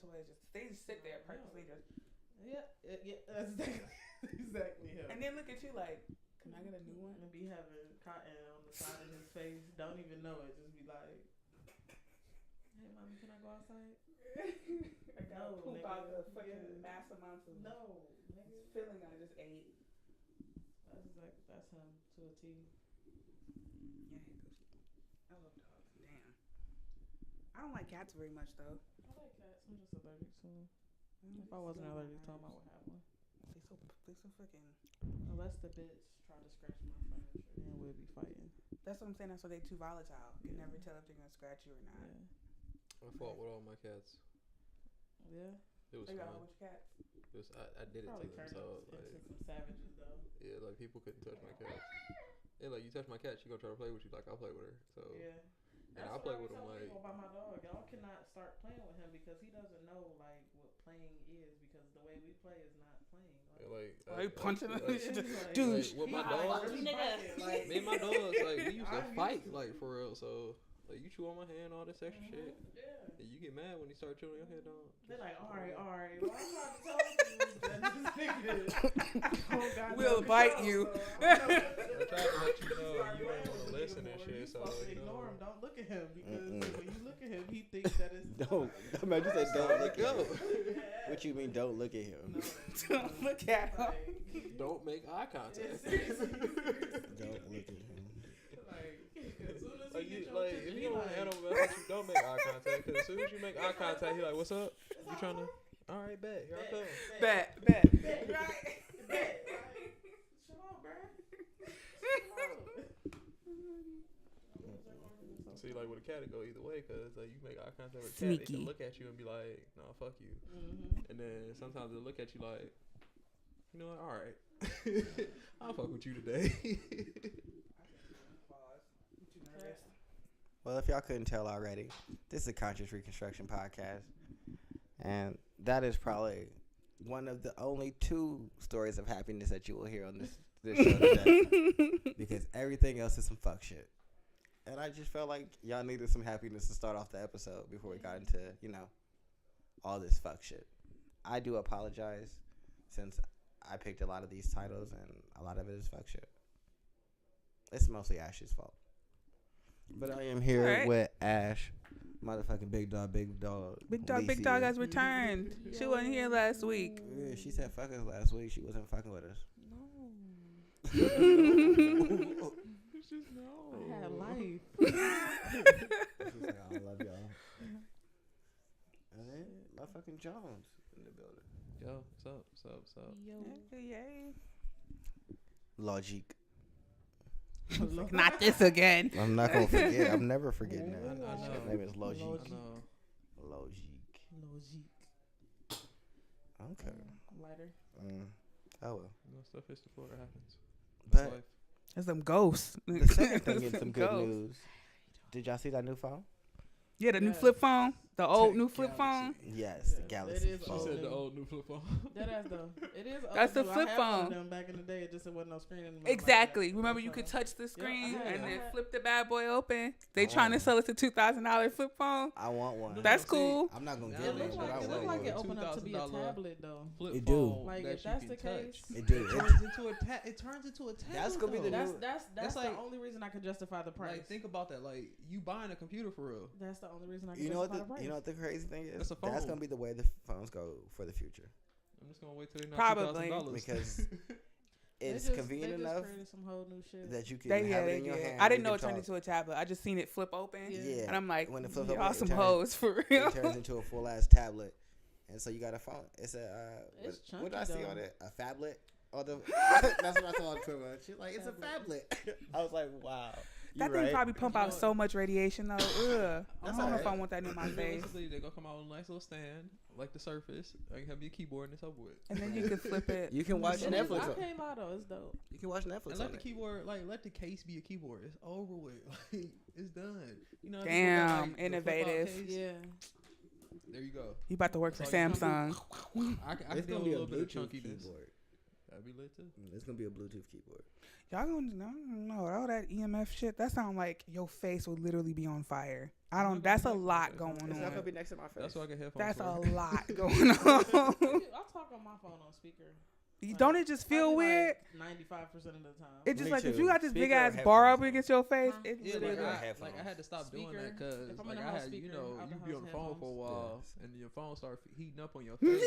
toys. They just sit there purposely just. Yeah, that's exactly him. And then look at you like, can I get a new one? And be having cotton on the side of his face. Don't even know it. Just be like, hey, mommy, can I go outside? I gotta poop nigga. out the fucking mass amounts of filling I just ate. That's him to a T. Yeah, I hate those. I love dogs. Damn. I don't like cats very much though. I like cats. I'm just allergic to them. If I wasn't allergic to them, I would have one. They so fucking. Unless the bitch tried to scratch my furniture, then we'll be fighting. That's what I'm saying. That's why they too volatile. You can never tell if they're gonna scratch you or not. I fought with all my cats. Yeah. It was you got fun. all with your cats? I did it to them. So like, some savages though. Yeah, like people couldn't touch my cats. Yeah, like you touch my cat, she gonna try to play with you. Like I'll play with her. So yeah. And I play with him like. About my dog, y'all cannot start playing with him because he doesn't know like what playing is because the way we play is not playing. Like punching him, dude. With my dog, like, me and my dogs, like we used to fight, like for real. So like you chew on my hand, all this extra shit. Yeah. And you get mad when you start chewing your head, dog. They're like, all right. Well, I'm trying to tell you that this nigga will bite you. I tried to let you know you ain't want to listen and shit. So ignore him. Don't look at him because when you look at him, he thinks that it's don't. Man, you said don't look at him. What you mean? Don't look at him. Don't look at him. Don't make eye contact. Don't look at him. Like, if you don't want animal mess, you don't make eye contact. Because as soon as you make eye contact, he like, what's up? You trying to? All right, bet. Here I come. Bet. Right. Bet. Shut up, bro. See, like with a cat, it go either way. Because like, you make eye contact with a cat, Sneaky. they can look at you and be like, nah, fuck you. And then sometimes they look at you like, you know what? All right. I'll fuck with you today. Well, if y'all couldn't tell already, this is a Conscious Reconstruction podcast. And that is probably one of the only 2 stories of happiness that you will hear on this show today. Because everything else is some fuck shit. And I just felt like y'all needed some happiness to start off the episode before we got into, all this fuck shit. I do apologize since I picked a lot of these titles and a lot of it is fuck shit. It's mostly Ash's fault. But I am here with Ash, motherfucking big dog. Big dog has returned. She wasn't here last week. Yeah, she said fuck us last week. She wasn't fucking with us. No. I had life. She's like, I love y'all. And then motherfucking Jones in the building. Yo, what's up? Yo. Yay. Logique. Not this again. I'm not gonna forget. I'm never forgetting that. I know. His name is Logique. Logique. Okay. Lighter. Oh well. Stuff hits the floor. It happens. But life. There's some ghosts. The second thing is some good news. Did y'all see that new phone? Yeah, the new flip phone. The old new flip phone. Yes, the Galaxy It is phone. She said the old new flip phone. That is though. It is. That's the new. flip I had one phone. of them back in the day. It just wasn't no screen anymore. Exactly. Like Remember, you could touch the screen I and then had- flip the bad boy open. They I trying to want sell us a $2,000 flip phone. I want one. That's cool. I'm not gonna It get one, It but I looked want like it one. opened up to be a $2,000 tablet though. Flip It do. phone Like that if you that's can the touch. case, It do. It turns into a tablet. That's gonna be the though. that's like- the only reason I can justify the price. Like think about that. Like you buying a computer for real. That's the only reason I can You know what? justify the price. You know what the crazy thing is? That's a phone. That's gonna be the way the phones go for the future I'm just gonna wait till they knock Probably. $2,000 because it's convenient they enough created some whole new shit. that you can They have it did. in your hand. I didn't you know can it turned talk. into a tablet. I just seen it flip open. Yeah. And I'm like, When it flips y'all open, some it turns- hoes for real. It turns into a full ass tablet, and so you got a phone. It's a It's what did I chunky, see though. on it? A phablet. Or the that's what I saw on Twitter. She's like, it's a phablet. I was like, wow. That thing probably pump out so much radiation though. Ugh. I That's don't know if I alright. want that in my face. Basically, they're gonna come out with a nice little stand, like the Surface. Like have your keyboard and it's over with. And then you can flip it. You can watch It is- Netflix. I on- can't lie though, it's dope. You can watch Netflix. And let on the it. keyboard, let the case be a keyboard. It's over with. Like it's done. You know. Damn, people got, like, the innovative. flip-out case. Yeah. There you go. You about to work for That's all you Samsung. I can It's deal gonna with be a little bit of Bluetooth chunkiness. keyboard. That'd be lit too. It's gonna be a Bluetooth keyboard. Y'all gonna no all that EMF shit. That sound like your face will literally be on fire. That's a lot going It's not gonna on. be next to my face. That's why I get headphones. That's for. a lot going on. I'll talk on my phone on speaker. Don't it just feel weird? 95% of the time. It's just Me like if too. you got this Speaker big or ass headphones? bar up against your face, Huh? it Yeah, literally. like I had to stop doing Speaker. that because If I'm in like the I house had speaker, out the you be on the house phone for a headphones. while Yes. and your phone start heating up on your face.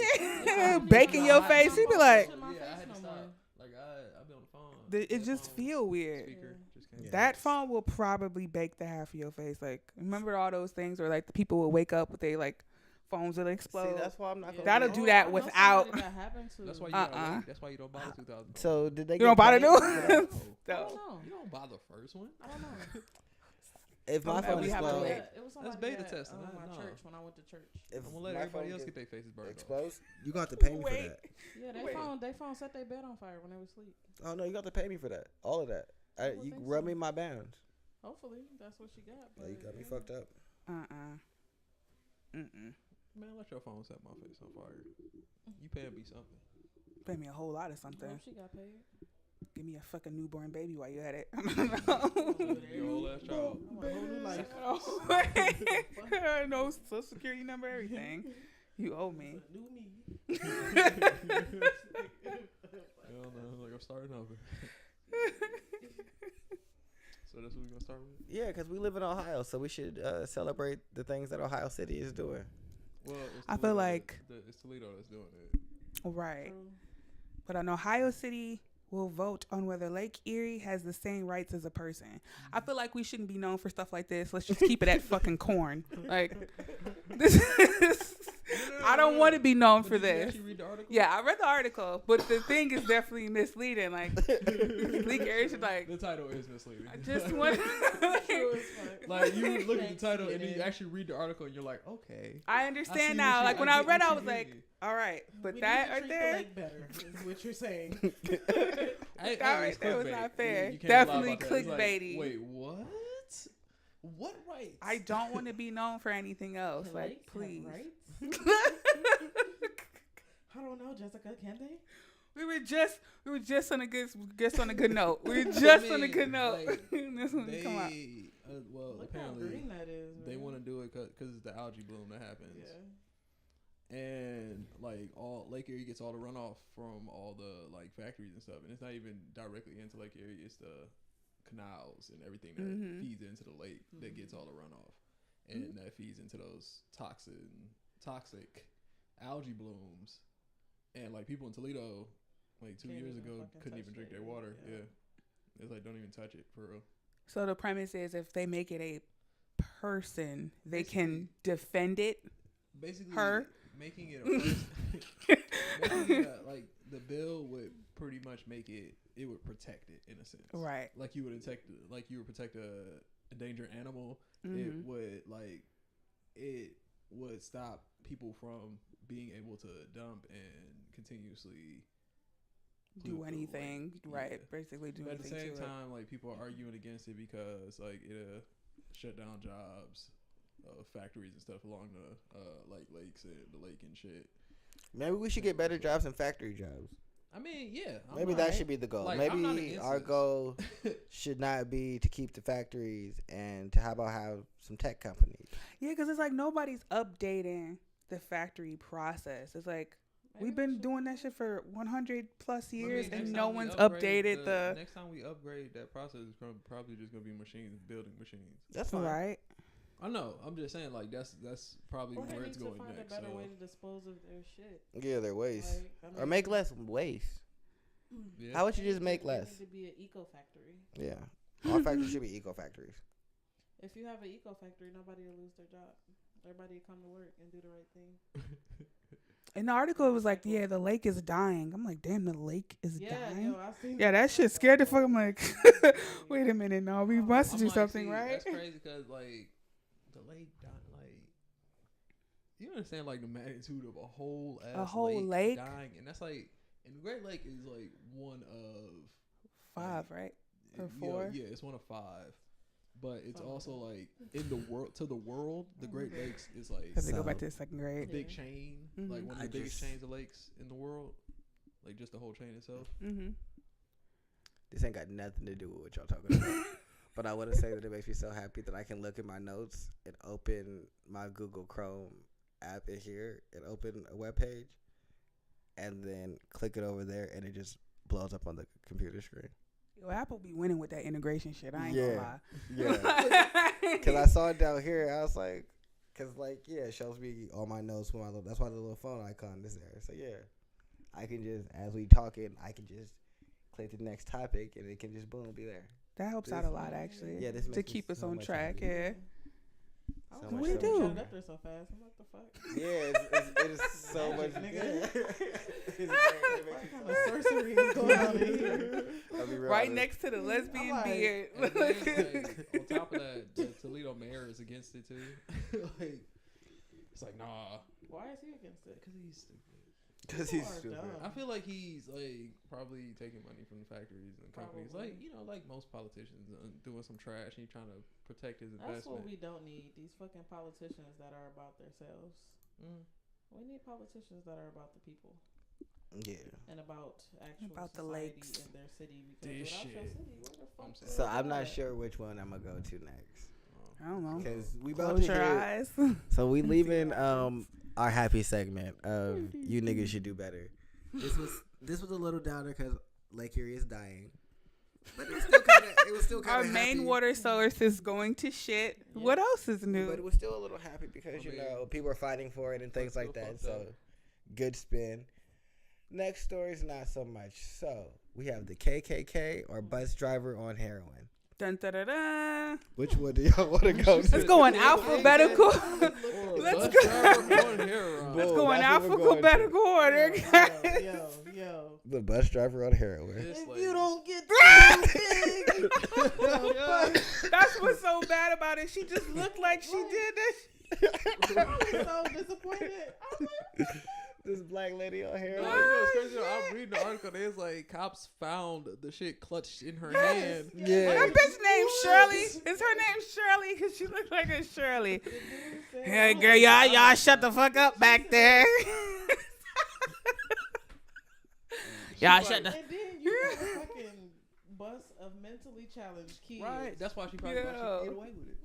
Yeah, baking your face. You be like, Yeah, I had to stop. Like I be on the phone. it just headphones, feel weird. Speaker just can't. Yeah. That phone will probably bake the half of your face. Like, remember all those things where like the people will wake up with they like phones will explode. See, that's why I'm not gonna. That'll do that without. That happened to. That's why you gotta wait. That's why you don't buy the 2000. So did they? You don't get bother paid do for that? I don't No. know. You don't buy the first one. I don't know. If my Okay, phone we have to explodes, wait. It was That's somebody beta at, testing. my No. church when I went to church. if I'm gonna let my everybody phone else get their faces burned off. explodes, you gonna have to pay me for Wait. that. Yeah, they phone set their bed on fire when they were asleep. Oh no, you got to pay me for that. All of that. would You think rub so. me my bounds. Hopefully, that's what she got. Oh, you got me yeah. fucked up. Man, let your phone set my face on fire. You paying me something. Pay me a whole lot of I something. hope she got paid. Give me a fucking newborn baby while you at it. Your whole ass child. I want a whole new life. No social security number, everything. You owe me. New me. Hell no, like I'm starting over. So that's what we're gonna start with. Yeah, because we live in Ohio, so we should celebrate the things that Ohio City is doing. Well, it's I feel Toledo like- it's Toledo that's doing it. Right. But an Ohio City will vote on whether Lake Erie has the same rights as a person. I feel like we shouldn't be known for stuff like this. Let's just keep it at fucking corn. Like, this is, I don't want to be known for Did you this. actually read the article? Yeah, I read the article, but the thing is definitely misleading. Like, Lake Erie should like. The title is misleading. I just want. Like you look at the title and then you actually read the article and you're like, okay. I see understand what now. you- Like when I I get read, what I you was like, mean. all right, but We that need to right treat there. the lake better is what you're saying. That right there was not fair. You can't lie Definitely about that. It's like, clickbaity. wait, what? What rights? I don't want to be known for anything else. The Like, lakes have please. rights? I don't know, Jessica. Can they? We were just on a good note. We were just on a mean, good note. like, This one They, come out. well, Look how apparently green that is. they man. want to do it because it's the algae bloom that happens. Yeah. And like all Lake Erie gets all the runoff from all the like factories and stuff, and it's not even directly into Lake Erie. It's the canals and everything that Mhm. feeds into the lake that gets all the runoff, and that feeds into those toxic algae blooms. And like people in Toledo, like 2 Can't years even ago, fucking couldn't touch even drink it, their water. yeah. Yeah, it's like don't even touch it for real. So the premise is if they make it a person, they Basically- can defend it. Basically, Her? making it a person, making it like the bill would pretty much make it. It would protect it in a sense, Right. Like you would protect a endangered animal. It Mhm. would stop people from being able to dump and continuously Do pollute the anything, lake. right? Yeah. Basically do But at the anything same to it. time, like people are arguing against it because like it shut down jobs, factories and stuff along the like lakes and the lake and shit. Maybe we should get better jobs than factory jobs. I mean, yeah. Maybe that should be the goal. Like, I'm not Maybe against our this. goal should not be to keep the factories and to have some tech companies. Yeah, because it's like nobody's updating the factory process. It's like we've been doing that shit for 100 plus years next and time no we one's upgrade updated the next time we upgrade that process is probably just gonna be machines building machines. That's fine. right. I know. I'm just saying like that's probably Or they where need it's to going find next. a better So way to dispose of their shit. Yeah, their waste. Like, I Or mean, make less waste. yeah. How would you just make It less? needs to be an eco factory. Yeah. All factories should be eco factories. If you have an eco factory, nobody will lose their job. Everybody will come to work and do the right thing. In the article, it was like, yeah, the lake is dying. I'm like, damn, the lake is Yeah, dying. yo, I seen Yeah, that shit scared the fuck. I'm like, wait a minute, no, we must I'm do like, something, see, right? That's crazy because like the lake, like you understand like the magnitude of a whole ass lake? dying, and that's like, and the Great Lake is like one of 5, right? Or yeah, 4? Yeah, it's one of 5. But it's also like in the world the Great Lakes is like Because they go So- back to the second a grade. big Yeah. chain, Mhm. like one of I the biggest just- chains of lakes in the world. Like just the whole chain itself. Mm-hmm. This ain't got nothing to do with what y'all talking about. But I want to say that it makes me so happy that I can look at my notes and open my Google Chrome app in here and open a web page and then click it over there and it just blows up on the computer screen. Yo, Apple be winning with that integration shit. I ain't gonna lie. Yeah. Because I saw it down here. I was like, it shows me all my notes. That's why the little phone icon is there. So, yeah. I can just, as we talking, I can just click the next topic and it can just, boom, be there. That helps out a lot, actually. Yeah, this to makes keep me us so on much track, happier. yeah. So What much do you so do? much Shut up there so fast. I'm like, the fuck? Yeah, it is so much. Nigga. What kind of sorcery is going on in here? Right next to the lesbian like- beard. And then, like, on top of that, the Toledo mayor is against it too. Like, it's like, nah, Why is he against it? because he's stupid. Because You he's are stupid. dumb. I feel like he's like probably taking money from the factories and companies, Probably. like most politicians doing some trash and he's trying to protect his That's what investment. we don't need. These fucking politicians that are about themselves. We need politicians that are about the people Yeah. and about actual About the society lakes. in their city. Because This without your shit. city, where the fuck? I'm saying. So I'm not sure which one I'm gonna go to next I don't know. because we about Close to your hear. eyes. So we leaving our happy segment of you niggas should do better. This was a little downer because Lake Erie is dying, but it was still kind Our of main happy. water source is going to shit. Yeah. What else is But new? it was still a little happy because I mean, people are fighting for it and things like still that. fucked So up. good spin. Next story's not so much. So we have the KKK or bus driver on heroin. Dun, da, da, da. Which one do y'all want to go to? Let's go in alphabetical. Let's Bus go. driver on heroin. Let's Boom, go in that's what we're going to. alphabetical order. Yo. The bus driver on heroin. This If lady. you don't get too big, That's what's so bad about it. She just looked like she did this. I was so disappointed. I was like, This black lady on No, heroin. you know what's crazy? though? I'm reading the article. There's like cops found the shit clutched in her hand. Yeah. That bitch named Shirley. Is her name Shirley? Because she looks like a Shirley. Hey, girl, y'all shut the fuck up back there. Y'all shut the... And then you got a fucking bus of mentally challenged kids. Right. That's why she probably thought she Yo. could get away with it.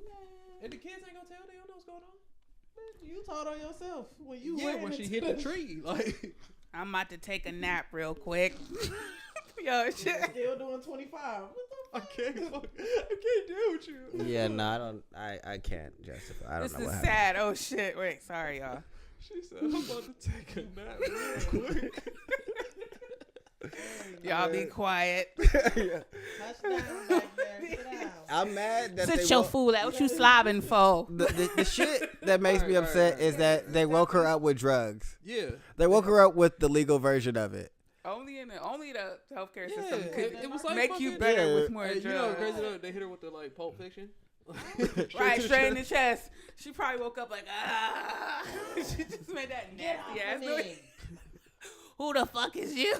And the kids ain't gonna tell. They don't know what's going on. You taught on yourself when you Yeah, ran when she into hit the tree, like. I'm about to take a nap real quick. Yo, shit. Still doing 25. I can't deal with you. Yeah, no, I don't. I can't justify. I don't This know is what happened. sad. Oh, shit. Wait, sorry, y'all. She said, I'm about to take a nap real quick. Y'all be quiet. Touchdown back there. Sit down. I'm mad that Sit they your woke, fool out. What you slobbing for? the shit that makes me upset is that they woke her up with drugs. Yeah. They woke her up with the legal version of it. Only the healthcare Yeah, system could it was like make you fucking- better Yeah. with more Hey, drugs. you know what's crazy though? They hit her with the like Pulp Fiction. Right, straight in the chest. She probably woke up like, ah. She just made that Get nasty off ass of me. noise. Who the fuck is you?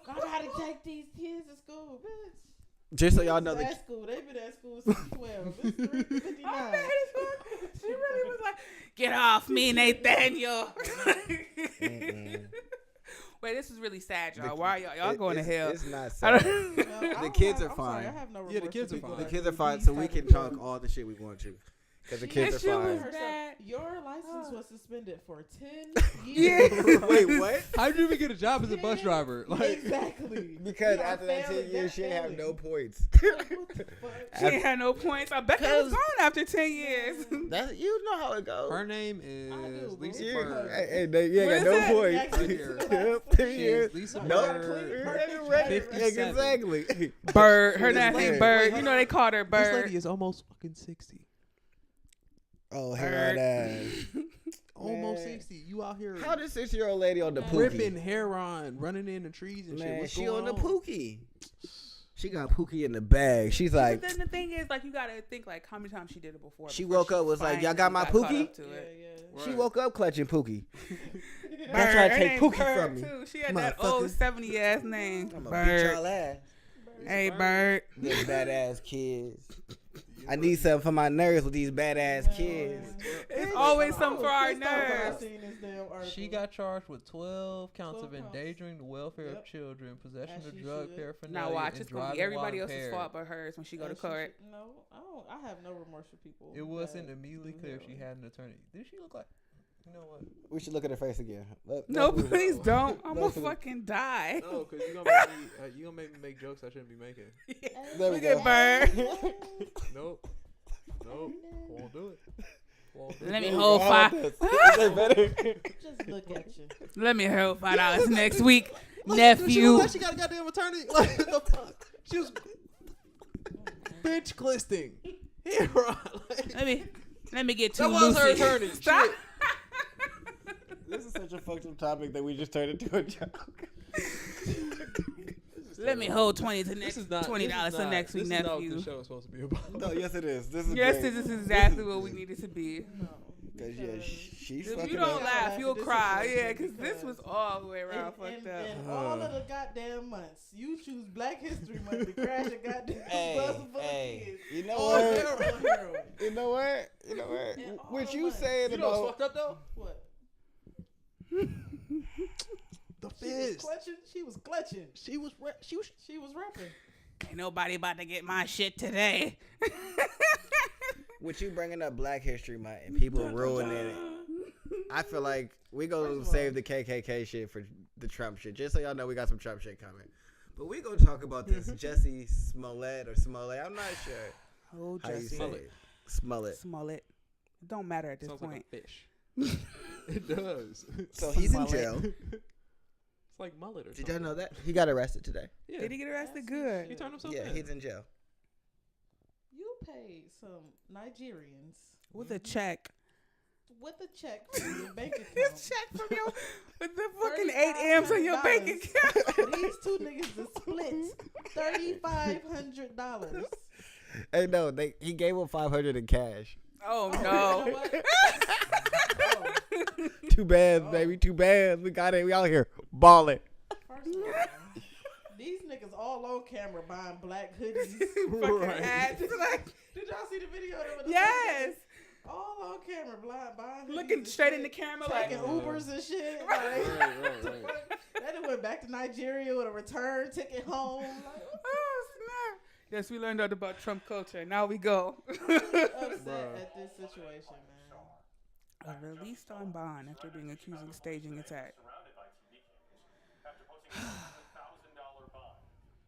I gotta take these kids to school, bitch. Just so y'all know, At school. They've been at school since 12. It's 3:59. I'm mad as fuck. She really was like, get off me, Nathaniel. Wait, this is really sad, y'all. Why are y'all going to hell? It's not I sad. don't- No, The kids are I'm sorry, fine. I have no Yeah, the remorse kids for are people fine. The that kids do are fine, these so we type can of talk drugs. all the shit we want to. Because the She- kids That are shit was fine. bad. Your license was suspended for 10 Yeah. years. Wait, what? How'd you even get a job as a bus driver? Like, Exactly. Because You are after that 10 failing, years, she that's ain't have no failing. points. Like, what the fuck? She ain't had no points. I bet that was 'Cause- gone after 10 years. That's, you know how it goes. her name I is do, Lisa bro. Yeah, Bird. you ain't What got is no that? points. Right here. Yep, 10 She years. is Lisa No. Bird. 57. Exactly. Bird. Her This last name lady- Bird. You know they called her This Bird. lady is almost fucking 60. Oh, hair ass. Almost Man. 60. You out here How this 6-year-old lady on the ripping pookie? hair on, running in the trees and shit. Man, What's she going on the pookie. She got pookie in the bag. She's But like, then the thing is, like, you gotta think, like, how many times she did it before. She before woke up, was like, finally y'all got my got caught Pookie? up to Yeah, it. yeah. she woke up clutching pookie. Bird. That's why I Her take name Pookie Bird, from me. too. She had that old Motherfucker. 70 ass name. I'm gonna beat Bird. y'all ass. Hey, Bird. Them badass kids. Yeah. I need something for my nerves with these badass kids. It's always something for our Pissed off when I nerves. seen this damn article. She got charged with 12 counts 12 of counts. endangering the welfare Yep. of children, possession As of she drug should. paraphernalia, Now watch, and it's gonna be driving everybody while else's impaired. fault but hers when she go to As she court. should- No, I have no remorse for people. It wasn't that immediately do clear if she heroin. had an attorney. Did she look like? You know what? We should look at her face again. No, let's move please on. don't. I'm gonna Let's move- fucking die. No, because you gonna make me make jokes I shouldn't be making. There we Look go. at Bird. Nope. Won't do it. Won't do Let me it. hold How five. about this? Is that better? Just look at you. Let me hold $5 next week, She nephew. looked like she got a goddamn attorney. Like the fuck? She was bitch clisting. Yeah, right. Let me get two That was her Lucy. attorney. Stop. Shit. This is such a fucked up topic that we just turned into a joke. Let me hold $20 to This next is not $20 to next week, This is not what nephew. the show is supposed to be about. No, yes it is. This is Yes, great. this is exactly what we needed to be. No. Because yeah, she's If fucking you don't up. laugh, Laugh you'll at this cry. situation Yeah, because this was because all the way around fucked in up. all of the goddamn months, you choose Black History Month to crash a goddamn bus full of kids. You know on what? heroin. You know what? You know what? And all What the you money. saying You know what's about fucked up though? What? The She was fist. clutching. She was clutching. She was rapping. Ain't nobody about to get my shit today. with you bringing up Black History Month and people ruining it? I feel like we gonna save the KKK shit for the Trump shit. Just so y'all know, we got some Trump shit coming. But we gonna talk about this Jesse Smollett or Smollett. I'm not sure Oh, how you Jesse. say it. Smollett. Smollett. It don't matter at this sounds point. like a fish. It does. So he's in Smollett. jail. It's like mullet or Did something. y'all know that? He got arrested today. Yeah. Did he get arrested? That's Good. He turned himself Yeah, in. he's in jail. You paid some Nigerians With a check. with a check from your bank account. This check from your with the fucking 8 M's on your bank $3,500. account. These two niggas to split $3,500. Hey, no, he gave him $500 in cash. Oh You know no. what? Oh, Too bad, baby. Too bad. We got it. We out here balling. first of all, these niggas all on camera buying black hoodies. Fucking Right. ads. Like, Did y'all see the video? Of the yes. all on camera, buying hoodies Looking and straight shit, in the camera like, taking Ubers and shit. Right. Like, That done went back to Nigeria with a return ticket home. Like, oh snap. Yes, we learned all about Trump culture. Now we go. upset at this situation, man. Released on bond after being accused of staging attack. Surrounded by TV cameras. After posting a $1,000 bond,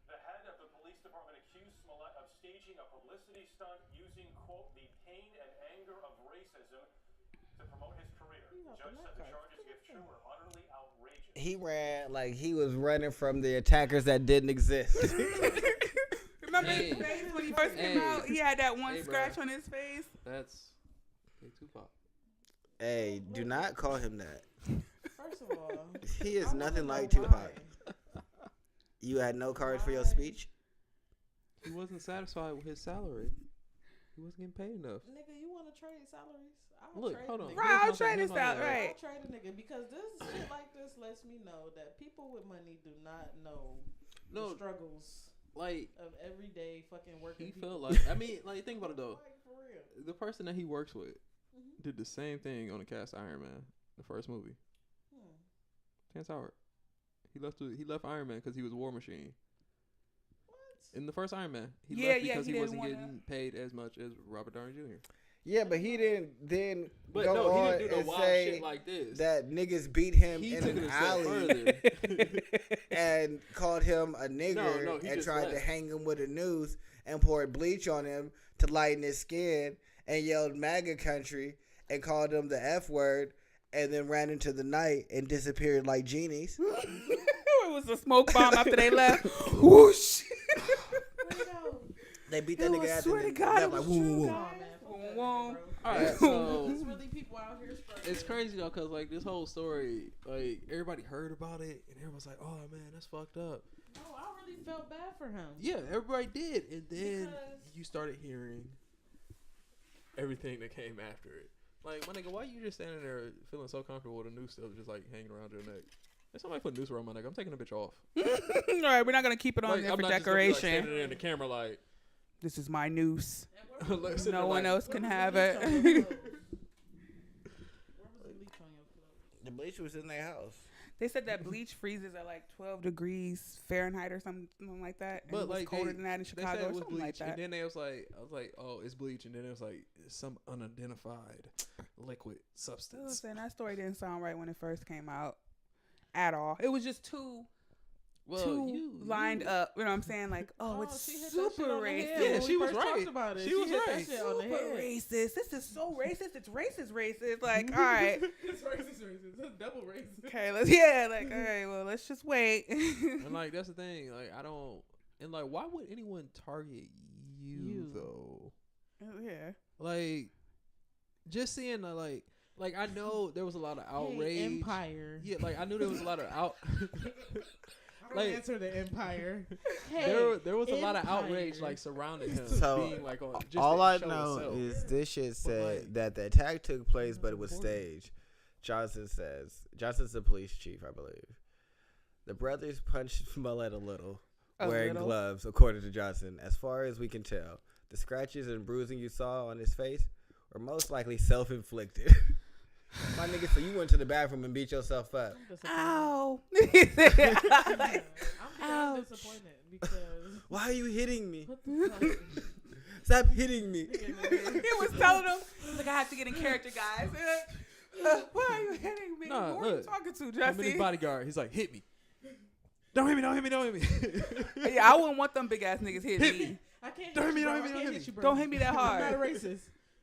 the head of the police department accused Smollett of staging a publicity stunt using, quote, the pain and anger of racism to promote his career. The judge said the charges, if true, were utterly outrageous. He ran like he was running from the attackers that didn't exist. Remember Hey. his face when he first came Hey. out? He had that one Hey, scratch bro. on his face. That's Big Tupac. Hey, do not call him that. First of all, He is I wanna nothing know like why. Tupac. You had no cards for your Why? speech? He wasn't satisfied with his salary. He wasn't getting paid enough. Nigga, you want to trade salaries? I'll Look, trade hold a on. nigga. Right, I'll Here's my trade thing, this here's my out. thing. Right. I'll trade a nigga because this shit like this lets me know that people with money do not know the No, struggles like of everyday fucking working he people. felt like. I mean, like think about it though. Like, for real. The person that he works with Mhm. did the same thing on the cast of Iron Man, the first movie. Hmm. Terrence Howard. He left Iron Man because he was War Machine. What? In the first Iron Man, he Yeah, left yeah, because he he, didn't wasn't wanna- getting paid as much as Robert Downey Jr. Yeah, but he didn't then But go no, he on didn't do no and wild say shit like this. that niggas beat him He in took it an a step alley further. and called him a nigger No, he and just tried to left. hang him with the noose and poured bleach on him to lighten his skin and yelled MAGA country and called him the F word and then ran into the night and disappeared like genies. It was a smoke bomb after they left. Whoosh. Where'd he go? They beat It that was- nigga ass swear and to then God, left it like was woo true, woo woo. Nah, God. man, fuck that Whoa. nigga, bro. All right, There's so really people out here struggling. it's crazy though, cause like this whole story, like everybody heard about it, and everyone's like, "Oh man, that's fucked up." No, I really felt bad for him. Yeah, everybody did, and then Because- you started hearing everything that came after it. Like, my nigga, why you just standing there feeling so comfortable with a noose still just like hanging around your neck? If somebody put a noose around my neck, I'm taking a bitch off. All right, we're not gonna keep it on Like, there I'm for not just gonna be, like, decoration. standing there in the camera like, This is my noose. Like, No one else can have it. Where was the bleach on your clothes? The bleach was in their house. They said that bleach freezes at like 12 degrees Fahrenheit or something like that. And But it was like colder they, than that in they said Chicago it or was something bleach, like that. and then I was like, oh, it's bleach, and then it was like some unidentified liquid I was substance. saying that story didn't sound right when it first came out at all. It was just too lined up. You know what I'm saying? Like, oh, it's she hit that super shit on the racist. head Yeah, when she we was first right. talked about it. She was hit right. That shit on the Super head. racist. This is so racist. It's racist. Like, all right. It's racist. It's double racist. Okay, like, all right, well, let's just wait. And like that's the thing. Like I don't. And like, why would anyone target you though? Yeah. Like, just seeing the like I know there was a lot of outrage. Hey, Empire. Yeah, like I knew there was a lot of out. I don't like- answer the Empire. Hey, there was a lot of Empire. outrage like surrounding him So, being like on just All the I show know itself. is this shit said like- that the attack took place, but it was staged. Johnson's the police chief, I believe. The brothers punched Smollett a little, wearing gloves, according to Johnson. As far as we can tell, the scratches and bruising you saw on his face were most likely self-inflicted. My nigga, so you went to the bathroom and beat yourself up. Ow. I'm disappointed because Why are you hitting me? what the fuck? Stop hitting me. He was telling him, like, I have to get in character, guys. Why are you hitting me? Nah, Who are you look. talking to, I'm in Jesse? his bodyguard. He's like, hit me. Don't hit me. Yeah, I wouldn't want them big ass niggas hitting me. I can't Don't hit hit me, you, bro. don't I hit me, can't don't hit hit me. you, bro. Don't hit me that I'm hard. not a racist.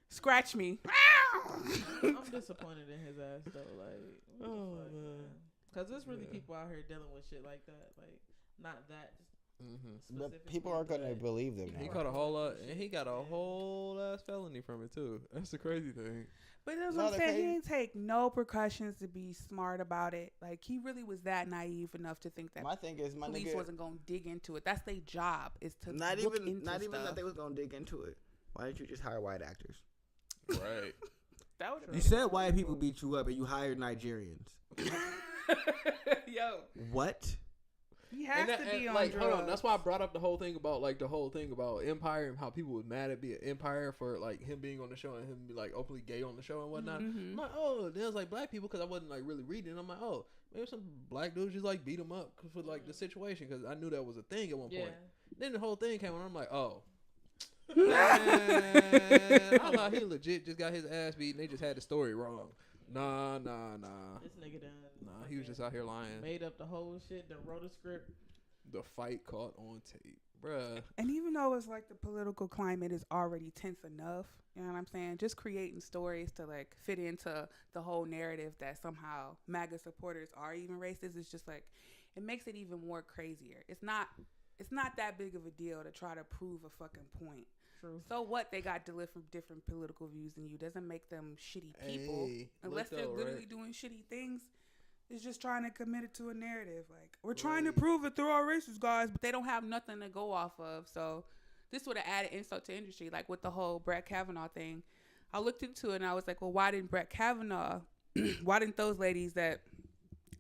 Scratch me. I'm disappointed in his ass though. Like, because there's really people out here dealing with shit like that. Like, not that. But people aren't gonna believe them. He now. caught a whole lot, and he got a whole ass felony from it too. That's the crazy thing. But that's No, what I'm they saying. He can't. didn't take no precautions to be smart about it. Like, he really was that naive enough to think that My thing is, my police nigga, wasn't going to dig into it. That's their job, is to not look even into that stuff. they was gonna dig into it. Why didn't you just hire white actors? Right. That was You said white people beat you up, and you hired Nigerians. Yo, What? he has to be on like, drugs. hold on. That's why I brought up the whole thing about Empire and how people was mad at Empire for like him being on the show and him be like openly gay on the show and whatnot. Mhm. I'm like, oh, there's like black people because I wasn't like really reading. I'm like, oh, maybe some black dudes just like beat him up for like the situation because I knew that was a thing at one Yeah. point. Then the whole thing came on. I'm like, oh. Man, I thought he legit just got his ass beat and they just had the story wrong. Nah. This nigga done. Nah, he was just out here lying. Made up the whole shit. Then wrote a script. The fight caught on tape, bruh. And even though it's like the political climate is already tense enough, you know what I'm saying? Just creating stories to like fit into the whole narrative that somehow MAGA supporters are even racist is just like, it makes it even more crazier. It's not that big of a deal to try to prove a fucking point. True. So what? They got different political views than you. Doesn't make them shitty people. Hey, Unless look they're though, literally right? doing shitty things. It's just trying to commit it to a narrative. Like, we're trying to prove it through our racist guys, but they don't have nothing to go off of. So this would have added insult to industry. Like with the whole Brett Kavanaugh thing. I looked into it and I was like, well, why didn't Brett Kavanaugh, why didn't those ladies that,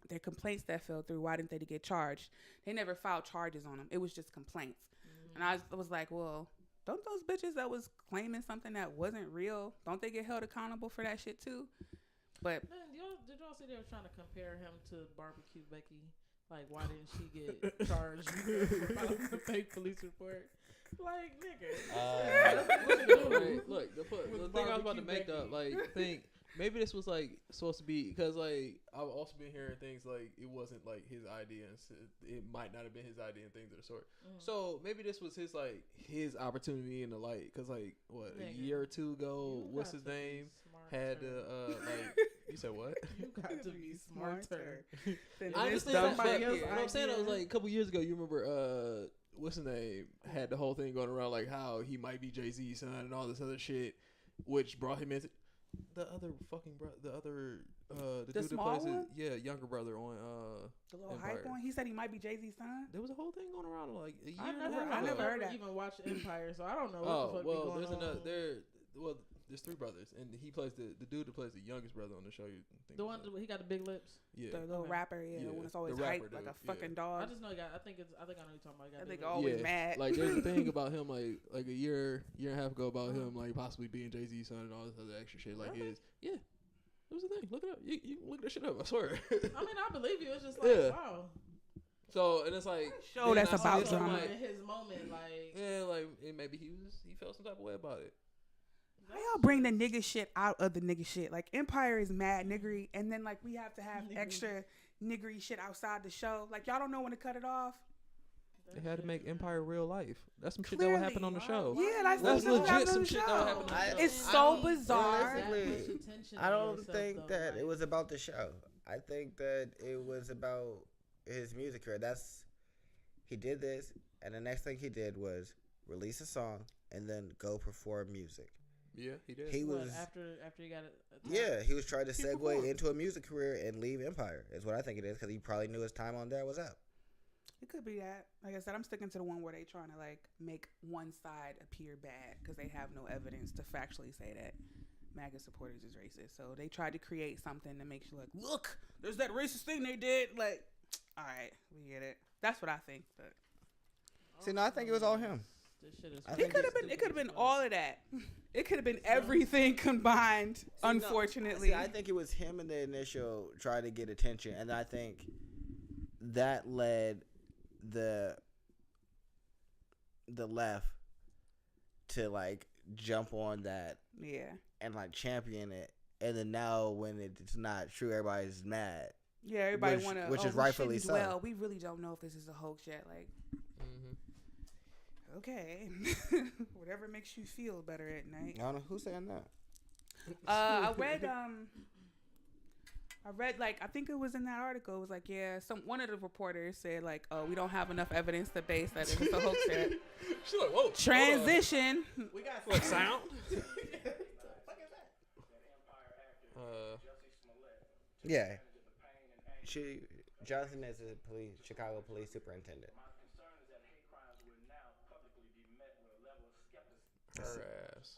their complaints that fell through, why didn't they get charged? They never filed charges on them. It was just complaints. And I was like, well, don't those bitches that was claiming something that wasn't real, don't they get held accountable for that shit too? But Man, did y'all see they were trying to compare him to Barbecue Becky? Like, why didn't she get charged about the fake police report? Like, nigga. Look, the thing I was about to make up, like, think maybe this was like supposed to be because like I've also been hearing things like it wasn't like his idea and it might not have been his idea and things of the sort. So maybe this was his opportunity in the light because like what a year or two ago, what's his name had like you said what? You got to be smarter. I understand, but else what I'm saying I was idea. like a couple years ago. You remember what's his name had the whole thing going around like how he might be Jay-Z's son and all this other shit, which brought him into the other fucking the dude small that plays one? younger brother on the little Empire. hype one, he said he might be Jay-Z's son. There was a whole thing going around like a year I and a half never ago. heard that. even watched Empire, so I don't know what Oh the fuck be well, going there's on. another there. Well, there's 3 brothers, and he plays the dude that plays the youngest brother on the show. You think The one he got the big lips. yeah, The little Okay. rapper, the one that's always the rapper hyped like a dude, fucking I dog. just know he got. I think I know who you're talking about. He got I big think lips. always mad. Like there's a thing about him, like a year and a half ago about him, like possibly being Jay-Z's son and all this other extra shit. Like Really? it was a thing. Look it up. You can look that shit up. I swear. I mean, I believe you. It's just like Yeah. wow. So and it's like Show that's I see about this, I'm drama. like, in his moment, like yeah, like and maybe he felt some type of way about it. How y'all bring the nigga shit out of the nigga shit? Like Empire is mad niggery, and then like we have to have Niggery. extra niggery shit outside the show. Like y'all don't know when to cut it off. They had to make Empire real life. That's some shit that would happen on the show. Yeah, that's That's what legit happened on some the shit show. that would happen on the show. It's so bizarre. Realistically, I don't think that it was about the show. I think that it was about his music career. He did this, and the next thing he did was release a song and then go perform music. Yeah, he did. He was after he got it. yeah, he was trying to He segue performed. into a music career and leave Empire. Is what I think it is, because he probably knew his time on there was up. It could be that. Like I said, I'm sticking to the one where they trying to like make one side appear bad because they have no evidence to factually say that MAGA supporters is racist. So they tried to create something that makes you like, look, there's that racist thing they did. Like, all right, we get it. That's what I think. But See, no, I think it was all him. This shit is I it think could have been. It could have been all of that. It could have been everything combined. Unfortunately, See, I think it was him in the initial trying to get attention, and I think that led the left to like jump on that yeah. and like champion it, and then now when it's not true, everybody's mad. Yeah, everybody Which- want to, which is we rightfully shouldn't so. dwell. We really don't know if this is a hoax yet. Like, Mm-hmm. okay, whatever makes you feel better at night. I don't know who's saying that. I read like I think it was in that article. It was like one of the reporters said like, oh, we don't have enough evidence to base that it's a hoax yet. She's like, whoa. Transition. We got What sound? Yeah, Johnson is a Chicago police superintendent. Her ass.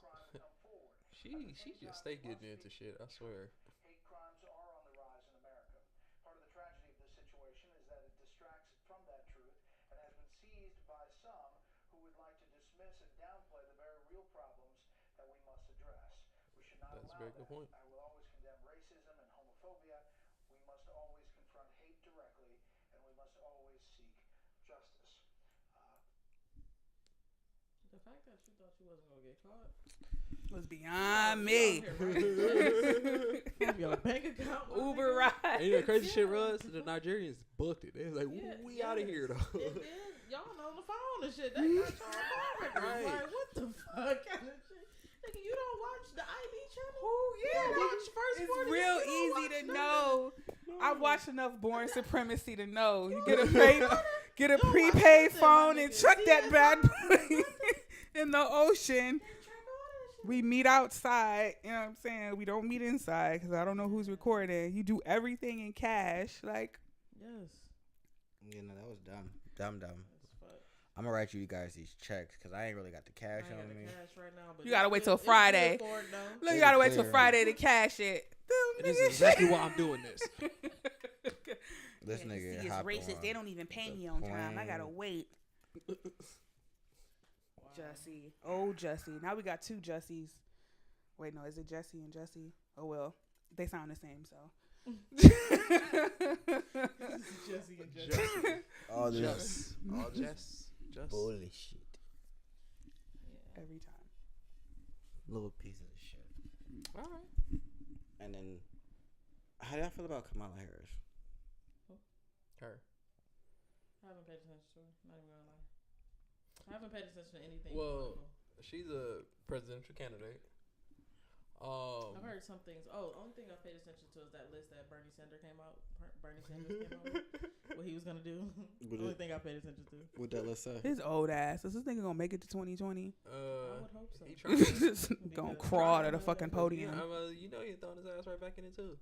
she just stay getting into shit. I swear. Hate crimes are on the rise in America. Part of the tragedy of this situation is that it distracts from that truth and has been seized by some who would like to dismiss and downplay the very real problems that we must address. We should not That's a allow very that. good point. I will always condemn racism and homophobia. We must always confront hate directly, and we must always seek justice. The fact that you thought you wasn't gonna get caught Was beyond me. Your bank account, my Uber nigga. ride. And you know the crazy shit was the Nigerians booked it. They was like, Yeah, we out of yes. here though. And then y'all on the phone and shit. They got y'all phone records. Right. Like, what the fuck kind of shit? Nigga, you don't watch the IB channel? Who? You don't watch First It's 40? real You don't easy watch to none know. of I've watched enough Born Supremacy to know. You get a You don't watch prepaid nothing, phone my and nigga. chuck that CSI. bad boy in the ocean. They track all that shit. We meet outside. You know what I'm saying? We don't meet inside because I don't know who's recording. You do everything in cash. Like, Yes. You know, that was dumb. That's fuck. I'm gonna write you guys these checks because I ain't really got the I cash ain't got on the me. cash right now, but You gotta it's wait good- till it's good Friday. for it, though. look, you It's gotta wait till clear. Friday to cash it. And this is exactly why I'm doing this. This Yeah, nigga see, it's hopped racist. on They don't even pay the me on time. I gotta plane. wait. Wow. Jussie. Oh, Jussie. Now we got two Jussies. Wait, no, is it Jesse and Jussie? Oh, well. They sound the same, so. Jesse and Jesse. Just, All this just, all just. bullshit. Yeah. Every time. Little pieces of shit. All right. And then, how do I feel about Kamala Harris? Her. I haven't paid attention to her. Not even gonna lie. I haven't paid attention to anything. Well, political. she's a presidential candidate. I've heard some things. Oh, only thing I paid attention to is that list that Bernie Sanders came out. Bernie Sanders came out with what he was gonna do. What Only it- thing I paid attention to. What that list say? His old ass. Is this nigga gonna make it to 2020? I would hope so. He trying to, Just gonna crawl to the fucking podium. you know, you're throwing his ass right back in it too.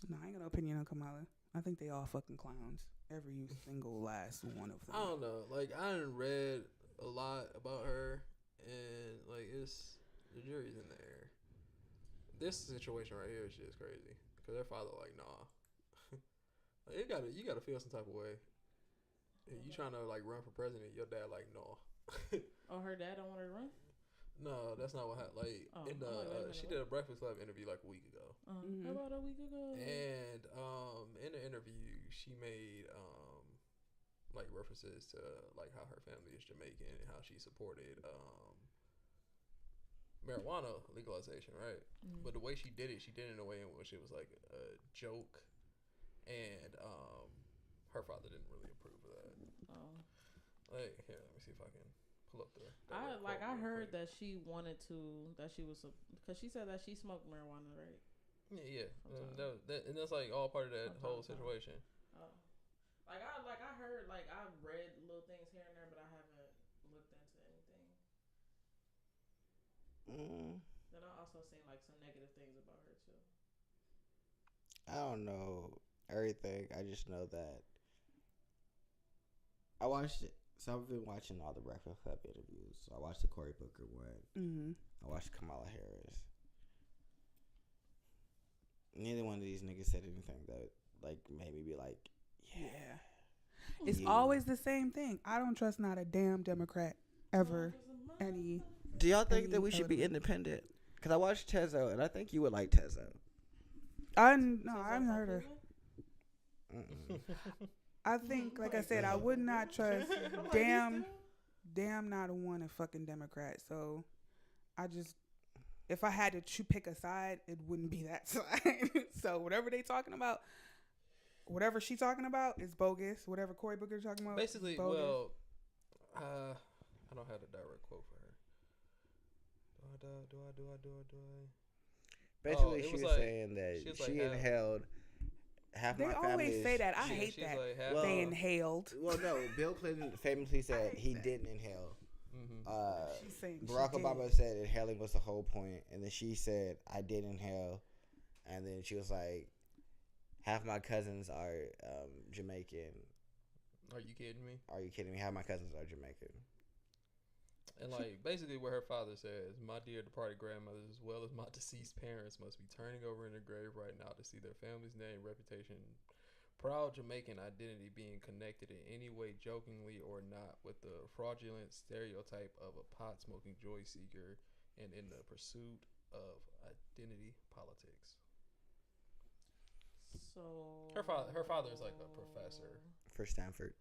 No, I ain't got no opinion on Kamala. I think they all fucking clowns. Every single last one of them. I don't know. Like I done read a lot about her, and like it's The jury's in the air. This situation right here is just crazy. Because their father like, nah. Like, you gotta feel some type of way. You trying to like run for president, your dad like, no. Oh, her dad don't want her to run? No, that's not what happened. Like, in the, she did a Breakfast Club interview like a week ago. About a week ago. And in the interview, she made like references to like how her family is Jamaican and how she supported marijuana legalization, right? But the way she did it in a way in which it was like a joke, and her father didn't really approve of that. Like, here, let me see if I can pull up the. I heard that she wanted to, that she was, because she said that she smoked marijuana, right? Yeah. And that's like all part of that whole situation. I heard, like, I've read little things here and there, but I haven't looked into anything. Then I also seen like some negative things about her too. I don't know everything. I just know that I watched it. So I've been watching all the Breakfast Club interviews. So I watched the Cory Booker one. I watched Kamala Harris. Neither one of these niggas said anything that like made me be like, yeah. It's always the same thing. I don't trust not a damn Democrat ever. Do y'all think that we should be independent? Because I watched Tezzo, and I think you would like Tezzo. I haven't heard her. I think, like I said, I would not trust damn not one a fucking Democrat. So I just, if I had to pick a side, it wouldn't be that side. So whatever they talking about, whatever she talking about is bogus. Whatever Cory Booker talking about, basically, bogus. well, I don't have a direct quote for her. Do I? Basically, she was saying that she inhaled half my family. They always say that. I hate that. Like they inhaled. Well, no. Bill Clinton famously said he didn't inhale. She's saying Barack Obama said inhaling was the whole point, and then she said I did inhale, and then she was like, half my cousins are Jamaican. Are you kidding me? Are you kidding me? Half my cousins are Jamaican. And like basically what her father says, my dear departed grandmothers as well as my deceased parents must be turning over in their grave right now to see their family's name, reputation, proud Jamaican identity being connected in any way, jokingly or not, with the fraudulent stereotype of a pot-smoking joy seeker and in the pursuit of identity politics. So her father is like a professor for Stanford.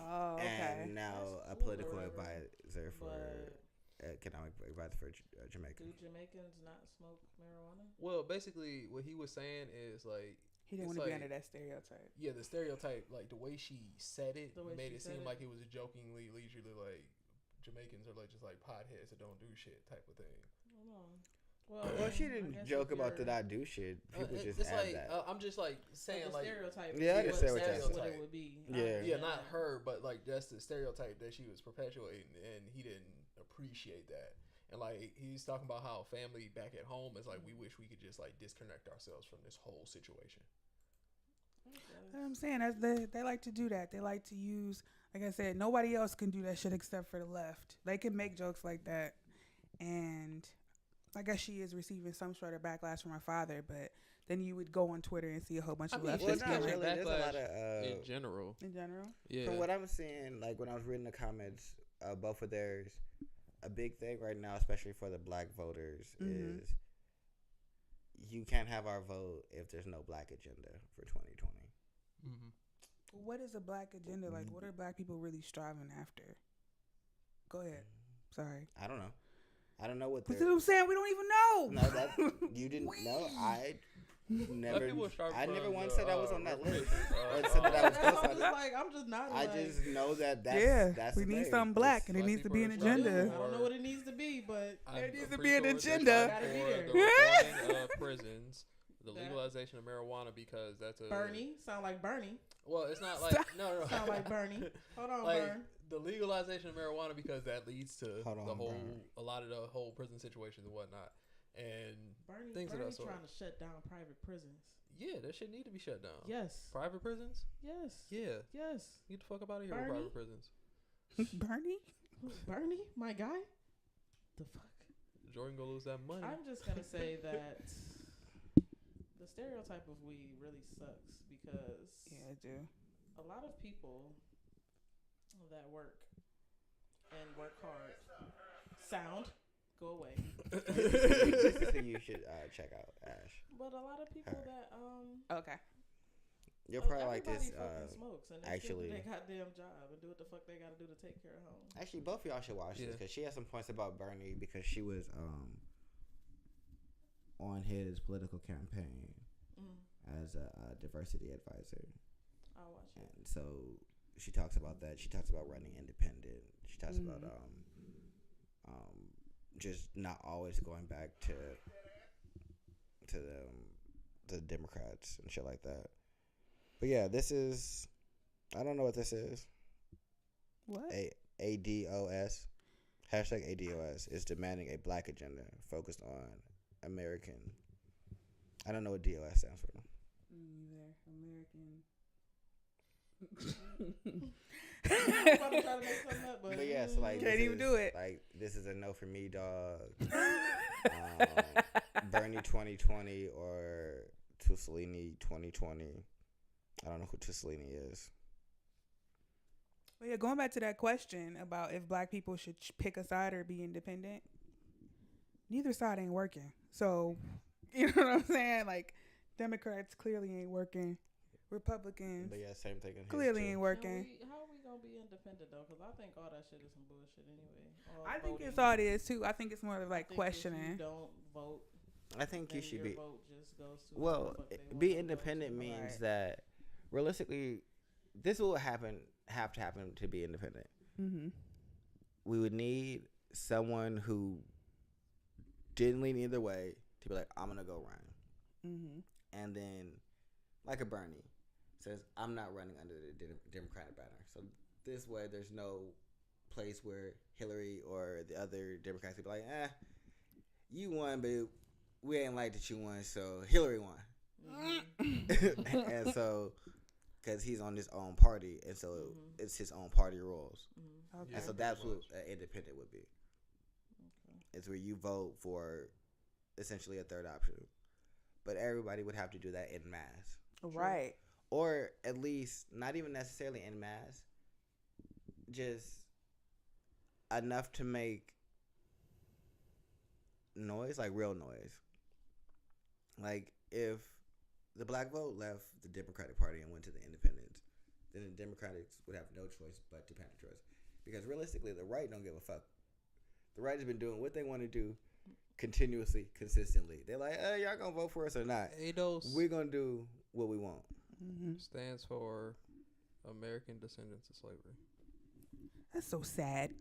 Oh, okay. And now a political advisor for economic advisor for Jamaica. Do Jamaicans not smoke marijuana? Well, basically, what he was saying is like he didn't want to be under that stereotype. Yeah, the stereotype, like the way she said it, made it seem like it was a jokingly, leisurely, like Jamaicans are like just like potheads that don't do shit type of thing. Well, she didn't joke about the not do shit. People just it's add like, that. I'm just like saying like stereotype. Yeah, I can say what it would be. Yeah, not her, but like that's the stereotype that she was perpetuating, and he didn't appreciate that. And like he's talking about how family back at home is like we wish we could just like disconnect ourselves from this whole situation. I'm saying they like to do that. They like to use, like I said, nobody else can do that shit except for the left. They can make jokes like that, and I guess she is receiving some sort of backlash from her father, but then you would go on Twitter and see a whole bunch of leftists. Well, not really. There's a lot of in general. In general, yeah. From what I'm seeing, like when I was reading the comments, both of theirs, a big thing right now, especially for the black voters, is you can't have our vote if there's no black agenda for 2020. What is a black agenda? Like, what are black people really striving after? Go ahead. Sorry. I don't know. I don't know what they're... I'm saying. We don't even know. No, that you didn't know. I never once said I was on that list. Or said that I was close on it. I'm just not. I just know that's we need something black, and it needs to be an agenda. I don't know what it needs to be, but there needs to be an agenda. The reforming of prisons, the legalization of marijuana, because that's a Bernie. Sound like Bernie. Well, it's not like no. Sound like Bernie. Hold on, like, Bern. The legalization of marijuana, because that leads to a lot of the whole prison situations and whatnot, and things of that sort. Trying to shut down private prisons. Yeah, that shit need to be shut down. Yes. Private prisons. Yes. Yeah. Yes. Get the fuck up out of here with private prisons. Bernie, my guy. The fuck. Jordan gonna lose that money. I'm just gonna say that the stereotype of weed really sucks because Yeah, I do. a lot of people that work and work hard. Sound, go away. This is who you should check out, Ash. But a lot of people that Okay. You're probably like everybody this. fucking smokes and they Actually, still do their goddamn job and do what the fuck they gotta do to take care of home. actually, both of y'all should watch this Yeah. because she has some points about Bernie because she was on his political campaign as a diversity advisor. I'll watch it. And so she talks about that. She talks about running independent. She talks about just not always going back to the Democrats and shit like that. But yeah, this is, I don't know what this is. What? ADOS. Hashtag ADOS is demanding a black agenda focused on American. I don't know what DOS stands for. I'm about to try to make something up, But yeah, so like Can't this even is, do it. Like this is a no for me, dog. Bernie 2020 or Tussolini 2020. I don't know who Tussolini is. Well, yeah, going back to that question about if black people should pick a side or be independent, neither side ain't working. So, you know what I'm saying? Like, Democrats clearly ain't working. Republicans But yeah, same thing. In clearly his ain't too. working. How are we gonna be independent though? Because I think all that shit is some bullshit anyway. I think it's all it is too. I think it's more of like questioning. If you don't vote, I think you then should your be. vote just goes to Well, whoever the fuck they want be it to go independent to. means Right. that realistically, this will have to happen to be independent. Mm-hmm. We would need someone who didn't lean either way to be like, I'm gonna go run, and then like a Bernie says, I'm not running under the Democratic banner. So this way, there's no place where Hillary or the other Democrats would be like, you won, but we ain't like that you won, so Hillary won. And so, because he's on his own party, and so it's his own party rules. Okay. And so that's what an independent would be. Okay. It's where you vote for essentially a third option. But everybody would have to do that en masse. Right. Or at least, not even necessarily en masse, just enough to make noise, like real noise. Like if the black vote left the Democratic Party and went to the independents, then the Democrats would have no choice but to pass choice. Because realistically, the right don't give a fuck. The right has been doing what they want to do continuously, consistently. They're like, y'all gonna vote for us or not? ADOS We're gonna do what we want. stands for American Descendants of Slavery. That's so sad.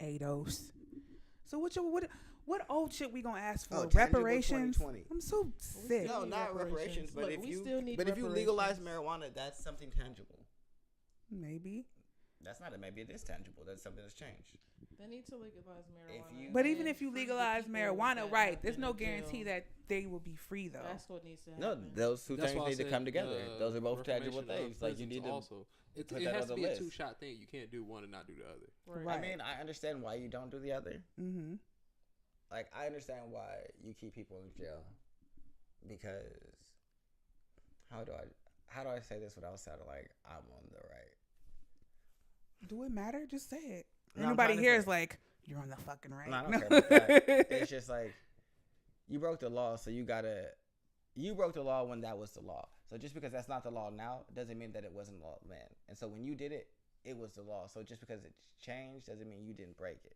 ADOS. So what old shit we gonna ask for? Oh, tangible Reparations? 2020. I'm so sick. No, need not reparations. But Look, if we you still need if you legalize reparations. marijuana, that's something tangible. Maybe. That's not maybe it is tangible. That's something that's changed. They need to legalize marijuana. you- But and even if you free the legalize people marijuana, that right, have there's been no in guarantee jail. that they will be free though. That's what needs to No, happen. those two That's things why I need to said, come together. Those are both tangible reformation of things. Like you need prisons to. also. put It that has on to the be a list. two-shot thing. You can't do one and not do the other. Right. I mean, I understand why you don't do the other. Mm-hmm. Like, I understand why you keep people in jail because how do I say this without sounding like I'm on the right? Do it matter? Just say it. No, I'm Anybody trying to here say- is like, you're on the fucking right. No, I don't care about that. It's just like you broke the law, so you broke the law when that was the law. So just because that's not the law now doesn't mean that it wasn't the law then. And so when you did it, it was the law. So just because it changed doesn't mean you didn't break it.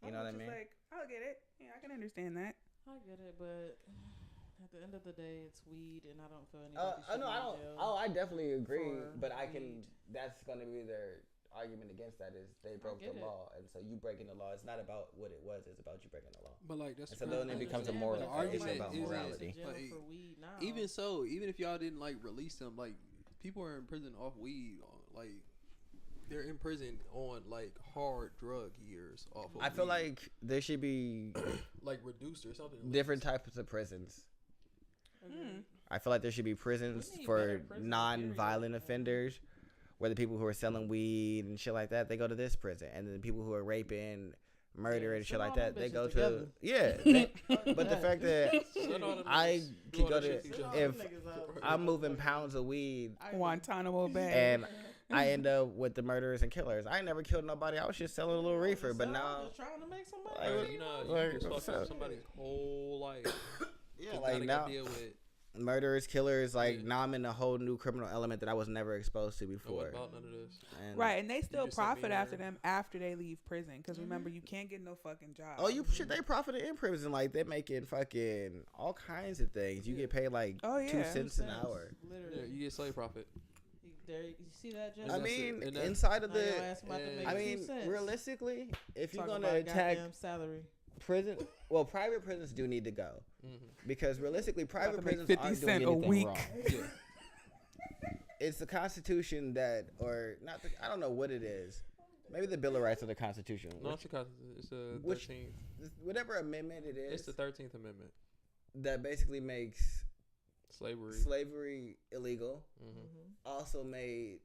You know what I mean? Like, I'll get it. Yeah, I can understand that. I get it, but at the end of the day, it's weed, and I don't feel anybody should No, be I in don't. jail. Oh, I definitely agree. for But I can. weed. That's going to be their argument against that is they broke the get it. law, and so you breaking the law. It's not about what it was. It's about you breaking the law. But like that's And so I then it becomes a understand, moral. but The the It's argument about is morality. like, for weed now. even so, even if y'all didn't like release them, like people are in prison off weed, like they're in prison on like hard drug years off of I feel weed. like there should be like reduced or something. different types of prisons. Mm. I feel like there should be prisons We need for better prisons, non-violent period. offenders, where the people who are selling weed and shit like that, they go to this prison, and then the people who are raping, murder and shit send like all that, them they bitches go together. to but the Yeah. fact that Send all them I niggas. can Do go all that to shit to each other. if I'm moving pounds of weed Guantanamo Bay. and I end up with the murderers and killers. I ain't never killed nobody. I was just selling a little reefer, but now just trying to make some money. Like, You know, like, you just what's fucked up up? somebody's whole life. yeah, You like gotta now deal with murderers, killers, like Yeah. now I'm in a whole new criminal element that I was never exposed to know before. about none of this. And Right, and they still just sent me profit after there. them after they leave prison. Because remember, you can't get no fucking job. Oh, you shit! They profited in prison. Like they're making fucking all kinds of things. You get paid like Oh, yeah. 2 cents an hour. Yeah, Literally. you get slave profit. You see that, Jess? And I that's it. mean, And that's- inside of Now your the, ass about to and- make I 2 mean, cents. realistically, if you're Talking gonna about attack goddamn salary. prison, well, private prisons do need to go because realistically, private to make prisons 50 aren't doing cent a anything week. wrong. Yeah. It's the Constitution that, or not? I don't know what it is. Maybe the Bill of Rights of the Constitution. No, it's the Which- 13th. Whatever amendment it is, It's the 13th Amendment. that basically makes Slavery. slavery illegal. Mm-hmm. Also made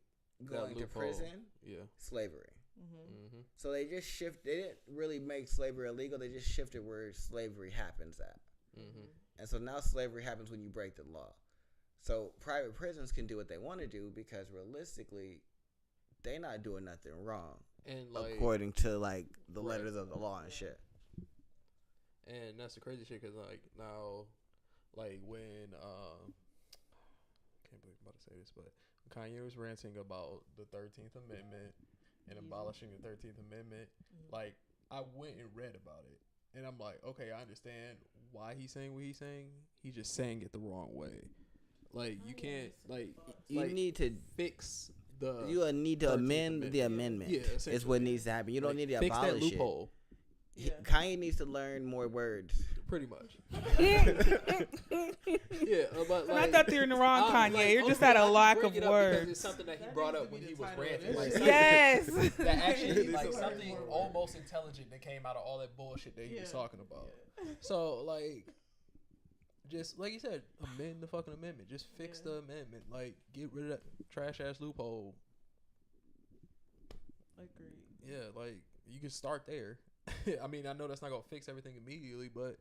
going to loophole. prison Yeah. slavery. Mm-hmm. So they just shift. They didn't really make slavery illegal. They just shifted where slavery happens at. Mm-hmm. And so now slavery happens when you break the law. So private prisons can do what they want to do because realistically, they not doing nothing wrong And like, according to like the Right. letters of the law and shit. and that's the crazy shit because like now, like when can't believe I'm about to say this, but Kanye was ranting about the 13th Amendment and abolishing the 13th Amendment. Like I went and read about it, and I'm like, okay, I understand why he's saying what he's saying. He's just saying it the wrong way. Like you can't You need to fix the need to 13th amend the Amendment. amendment. Yeah, Is what essentially. needs to happen. You don't need to fix that abolish it. loophole. Kanye needs to learn more words. Pretty much. Yeah, but And like, I thought you were in the wrong I'm, Kanye. like, You're just only at a reason I lack bring of it up because words. It's something that he That brought needs up to when be he the was title of ranting. this. Like, Yes. something that actually like It's something more words. almost intelligent that came out of all that bullshit that he was talking about. So like, just like you said, amend the fucking amendment. Just fix the amendment. Like, get rid of that trash ass loophole. Agreed. Yeah, like you can start there. I mean, I know that's not gonna fix everything immediately, but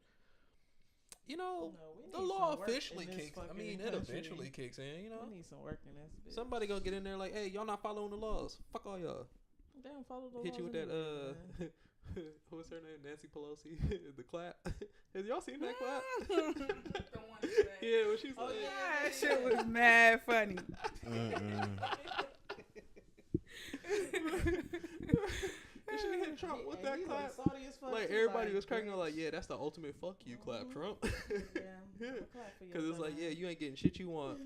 you know, we the need law some work officially in this kicks. I fucking mean, it country. eventually kicks in. You know, We need some work in this bitch. somebody gonna get in there like, hey, y'all not following the laws. Fuck all y'all. They don't follow the Hit you with laws that anyway, man. what's her name? Nancy Pelosi. The clap. Have y'all seen that clap? Yeah, when she's like, That shit was mad funny. she hit Trump with that He's clap. salty as fuck Like too, everybody was cracking up, like, bitch. yeah, that's the ultimate fuck you clap, Trump. Yeah, Yeah. I'ma clap for your Because it's dumb like, yeah, ass. you ain't getting shit you want.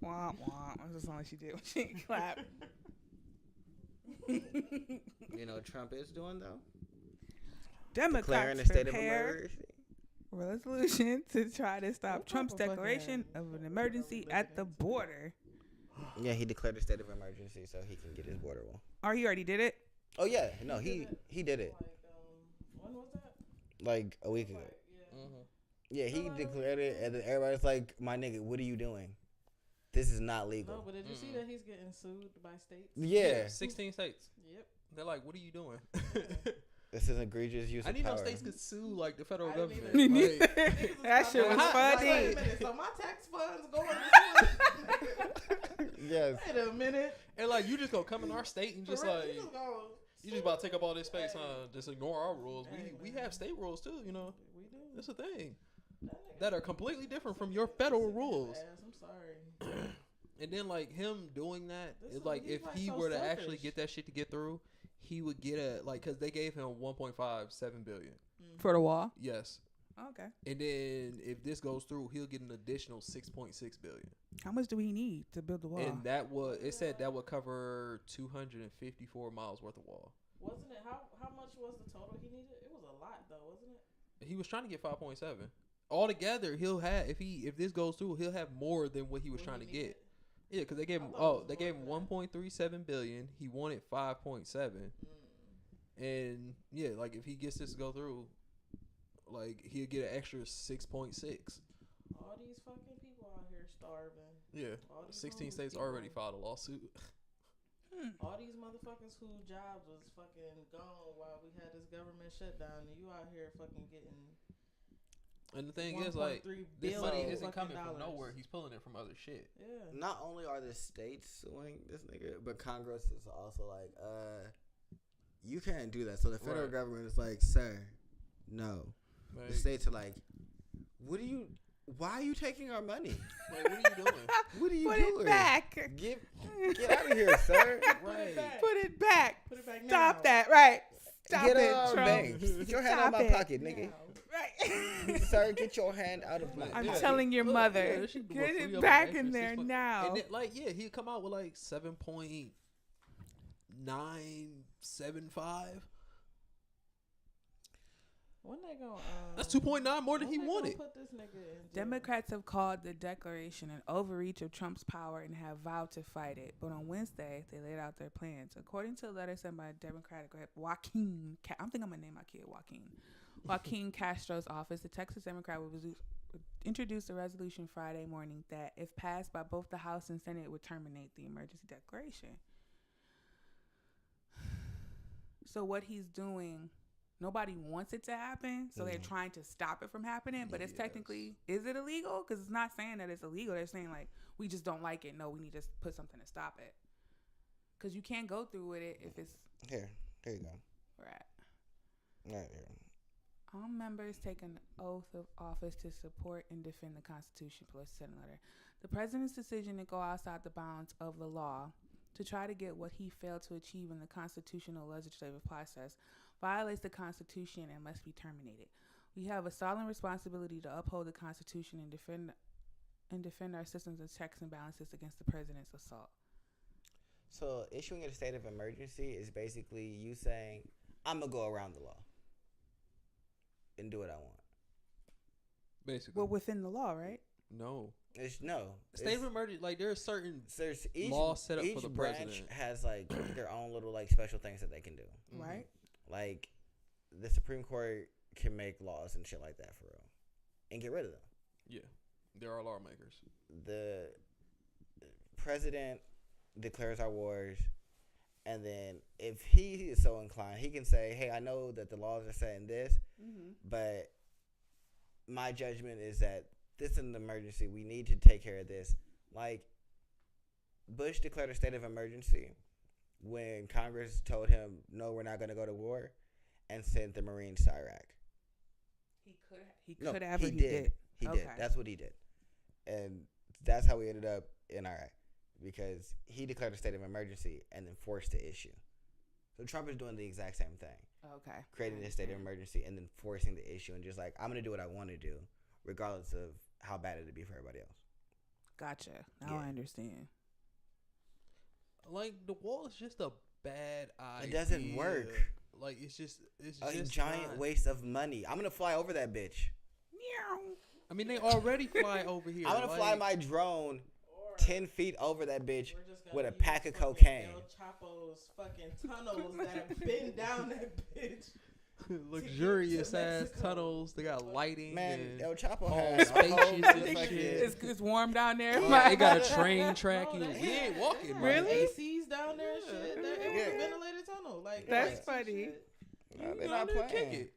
Womp womp. That's the song she did when she clapped. You know what Trump is doing though? Democrats Declaring a state of prepared emergency. resolution to try to stop What Trump's type of declaration fucking of an emergency at the border. Yeah, he declared a state of emergency so he can get his border wall. Oh, he already did it? Oh yeah, no, he did it Like, when was that? like a week ago. Yeah. Yeah, he declared it, and then everybody's like, "My nigga, what are you doing? This is not No, legal." but did you see that he's getting sued by states? Yeah, 16 states. Yep. They're like, what are you doing? this is egregious use I of need power. no states could sue like the federal I didn't government. Me either. neither. That shit was Like, funny. wait a minute, so my tax funds going to Yes. Wait a minute. And like, you just gonna come in our state and just For real, like, you just gonna you just about to take up all this space, huh? Just ignore our rules. Hey, We man. have state rules too, you know. We do. That's a thing That that are completely different from your federal rules. ass, I'm sorry. And then like him doing that, This it's is- like he's, if like, he so were to actually selfish. get that shit to get through, he would get a like because they gave him 1.57 billion. For the wall? Yes. Okay. And then if this goes through, he'll get an additional 6.6 billion. How much do we need to build the wall? And that would it said that would cover 254 miles worth of wall. Wasn't it? How much was the total he needed? It was a lot though, wasn't it? He was trying to get 5.7. Altogether, he'll have if this goes through, he'll have more than what he was What trying he to needed? get. Yeah, because they gave him I thought it was they gave more him than 1.37 billion. He wanted 5.7, and yeah, like if he gets this to go through, like he'll get an extra 6.6. All these fucking people out here starving. Yeah, All these 16 homeless states people. already filed a lawsuit. All these motherfuckers whose jobs was fucking gone while we had this government shutdown, and you out here fucking getting. And the thing is, like, this billion money fucking isn't coming dollars. from nowhere. He's pulling it from other shit. Yeah. Not only are the states suing this nigga, but Congress is also like, you can't do that. So the federal government is like, sir, no. Like, the states are like, why are you taking our money? like, what are you doing? What are you Put doing? it back. Get out of here, sir. Right. Put it back. Put it back now. Stop that. Right. Stop Get it, out of Trump. banks. Get your hand Stop out my it. pocket, nigga. Right. Sir, get your hand out of my I'm Yeah. telling your Look, mother, yeah, that shit will get free it up back the in interest. there It's fun- now. And then, like, yeah, he'd come out with like 7.975. When they gonna? That's 2.9 more than he when they gonna wanted. Put this nigga in jail? Democrats have called the declaration an overreach of Trump's power and have vowed to fight it. But on Wednesday, they laid out their plans. According to a letter sent by Democratic Rep. Joaquin, I'm thinking I'm going to name my kid Joaquin Castro's office, the Texas Democrat would introduce a resolution Friday morning that, if passed by both the House and Senate, would terminate the emergency declaration. So what he's doing... Nobody wants it to happen, so they're trying to stop it from happening. But it's technically, is it illegal? Because it's not saying that it's illegal. They're saying, like, we just don't like it. No, we need to put something to stop it. Because you can't go through with it if it's... Here you go. Right. Right here. All members take an oath of office to support and defend the Constitution, plus Senate letter. The president's decision to go outside the bounds of the law to try to get what he failed to achieve in the constitutional legislative process violates the Constitution and must be terminated. We have a solemn responsibility to uphold the Constitution and defend our systems of checks and balances against the president's assault. So issuing a state of emergency is basically you saying, I'm going to go around the law and do what I want. Basically. Well, within the law, right? No. State of emergency, like, there are certain There's laws set up for the branch president. has, like, their own little, like, special things that they can do. Right? Like, the Supreme Court can make laws and shit like that for real and get rid of them. Yeah. There are lawmakers. The president declares our wars, and then if he is so inclined, he can say, hey, I know that the laws are saying this, but my judgment is that this is an emergency. We need to take care of this. Like, Bush declared a state of emergency when Congress told him, no, we're not going to go to war, and sent the Marines to Iraq. He could have. He did. He Okay. did. That's what he did. And that's how we ended up in Iraq, because he declared a state of emergency and then forced the issue. So Trump is doing the exact same thing. Okay. Creating a state of emergency and then forcing the issue and just like, I'm going to do what I want to do, regardless of how bad it'd be for everybody else. Gotcha. Now I understand. Like, the wall is just a bad idea. It doesn't work. Like, it's just A giant waste of money. I'm going to fly over that bitch. I mean, they already fly over here. I'm going to fly my drone 10 feet over that bitch with a use pack of fucking cocaine. El Chapo's fucking tunnels that bend down that bitch. luxurious ass Mexico. tunnels. They got lighting. Man, and El Chapo all has spacious a whole and fucking- shit. It's warm down there. They got a train track. No, We ain't walking. Really? ACs down there and shit. It was a ventilated tunnel. Like That's some funny. shit. Nah, they're Down not there, kick playing. it.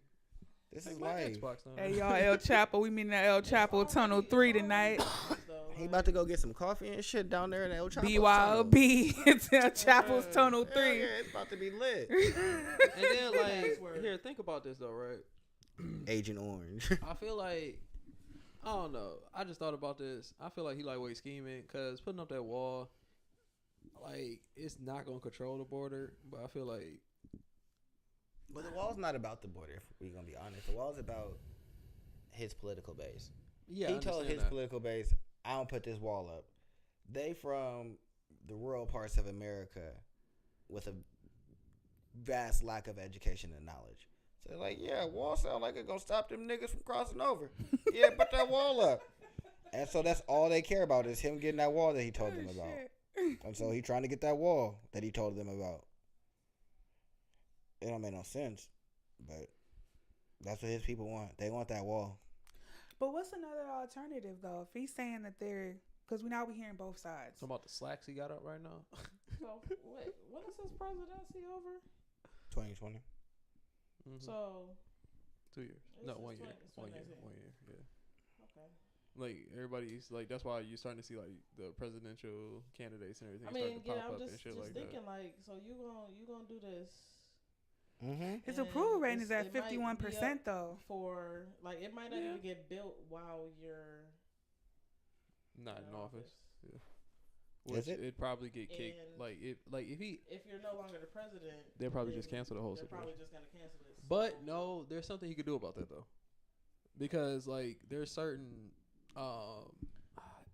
This Take is my life. Xbox down Hey, there. y'all, El Chapo. We mean that El Chapo Tunnel 3 tonight. He about to go get some coffee and shit down there in El Chapo. BYOB. It's El Chapo's Tunnel Hell 3. yeah, it's about to be lit. And then, like, here, think about this, though, right? Agent Orange. I feel like, I don't know. I just thought about this. I feel like he lightweight scheming because putting up that wall, like, it's not going to control the border. But I feel like, But the wall's not about the border, if we're going to be honest. The wall's about his political base. yeah, He I told understand his that. political base, I don't put this wall up. They from the rural parts of America with a vast lack of education and knowledge. So they're like, yeah, wall sound like it's going to stop them niggas from crossing over. Yeah, put that wall up. And so that's all they care about is him getting that wall that he told them about. And so he trying to get that wall that he told them about. It don't make no sense, but that's what his people want. They want that wall. But what's another alternative, though? If he's saying that they're... Because we hearing both sides. Talking about the slacks he got up right now. So wait, when is his presidency over? 2020. Mhm. So 2 years. It's No, just 1 year. 20 1 year. 2019. 1 year. Yeah. okay. Like everybody's like that's why you're starting to see like the presidential candidates and everything I mean, start to yeah, pop I'm up just and shit like thinking that. like, so you gonna do this? Mm-hmm. His And approval rating is it's- at it might be 51% up though. For like, it might not Yeah. even get built while you're Not in office. Yeah. Is Which it? it'd probably get kicked. And Like if he, If you're no longer the president, they'll probably just then cancel the whole they're situation. probably just gonna cancel this. But no, there's something he could do about that though, because like there's certain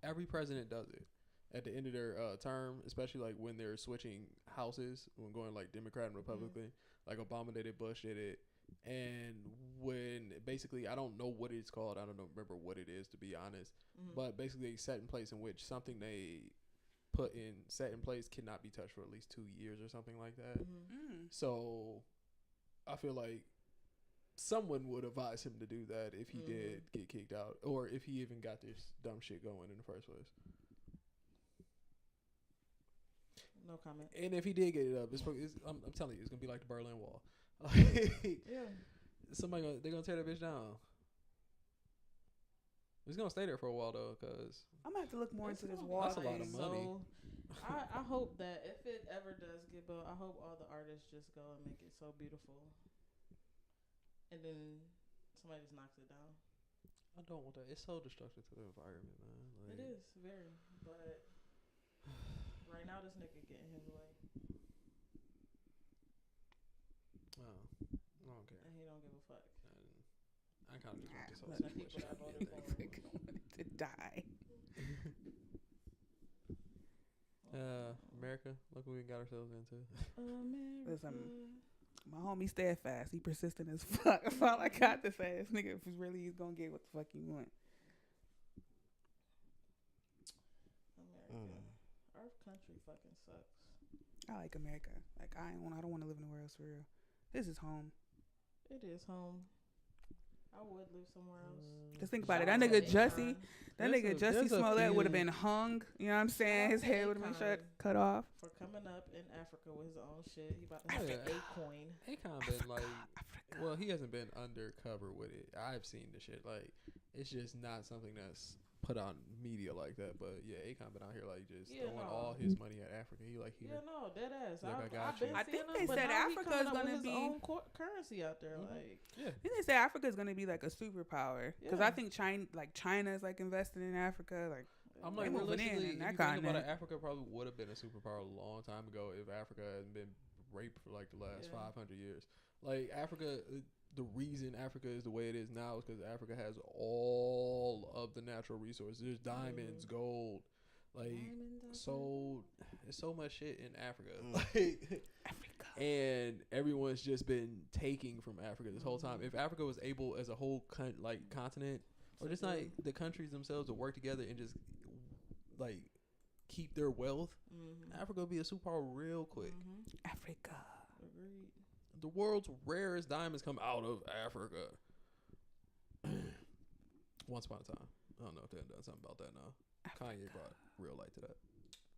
every president does it at the end of their term, especially like when they're switching houses, when going like Democrat and Republican. Like Obama did it, Bush did it, and when basically I don't know what it's called, I don't know, remember what it is to be honest, but basically they set in place in which something they set in place cannot be touched for at least 2 years or something like that. So I feel like someone would advise him to do that if he did get kicked out, or if he even got this dumb shit going in the first place. No comment. And if he did get it up, I'm telling you, it's gonna be like the Berlin Wall. Like, Yeah. they're gonna tear that bitch down. It's gonna stay there for a while though, cause I'm gonna have to look more It's into this gonna wall. That's a lot of thing. money. So I hope that if it ever does get built, I hope all the artists just go and make it so beautiful, and then somebody just knocks it down. I don't want that. It's so destructive to the environment, man. Like, It is very, but right now this nigga getting his way, Oh, I don't care. and he don't give a fuck. I kind of just want this whole But the situation people that to voted end. for him. To die. America, look what we got ourselves into. America. Listen, my homie steadfast. He persistent as fuck. That's all I got to say. This nigga is really he's gonna get what the fuck he want. America. Our country fucking sucks. I like America. Like I don't want to live anywhere else for real. This is home. It is home. I would live somewhere else. Just think about it. Shout That out to nigga Jussie, Akon that There's nigga a- Jussie there's a Smollett would have few- been hung. You know what I'm saying? Shout His out to head would have been Akon. cut off. for coming up in Africa with his own shit. He about to Oh, have yeah. a coin. Akon been like, well, he hasn't been undercover with it. I've seen the shit. Like, it's just not something that's put on media like that. But yeah, Akon been out here like just Yeah, throwing no. all his money at Africa. He like here. Yeah, no, dead ass. Like, I got I've been you. I seeing think him, they but said now he Africa coming is up with gonna his be- own currency out there. Mhm. Like, Yeah. Then they say Africa is gonna be like a superpower because Yeah. I think China is like investing in Africa. Like I'm They like, moving in realistically, in if that you think about it, continent. Africa probably would have been a superpower a long time ago if Africa hadn't been raped for like the last Yeah. 500 years. Like Africa, the reason Africa is the way it is now is because Africa has all of the natural resources. There's diamonds, gold, like there's so much shit in Africa. Like, Africa. and everyone's just been taking from Africa this whole time. If Africa was able as a whole continent, or just like the countries themselves to work together and just like keep their wealth, Africa would be a superpower real quick. Africa. Agreed. The world's rarest diamonds come out of Africa. Once upon a time. I don't know if they've done something about that now. Kanye brought real light to that.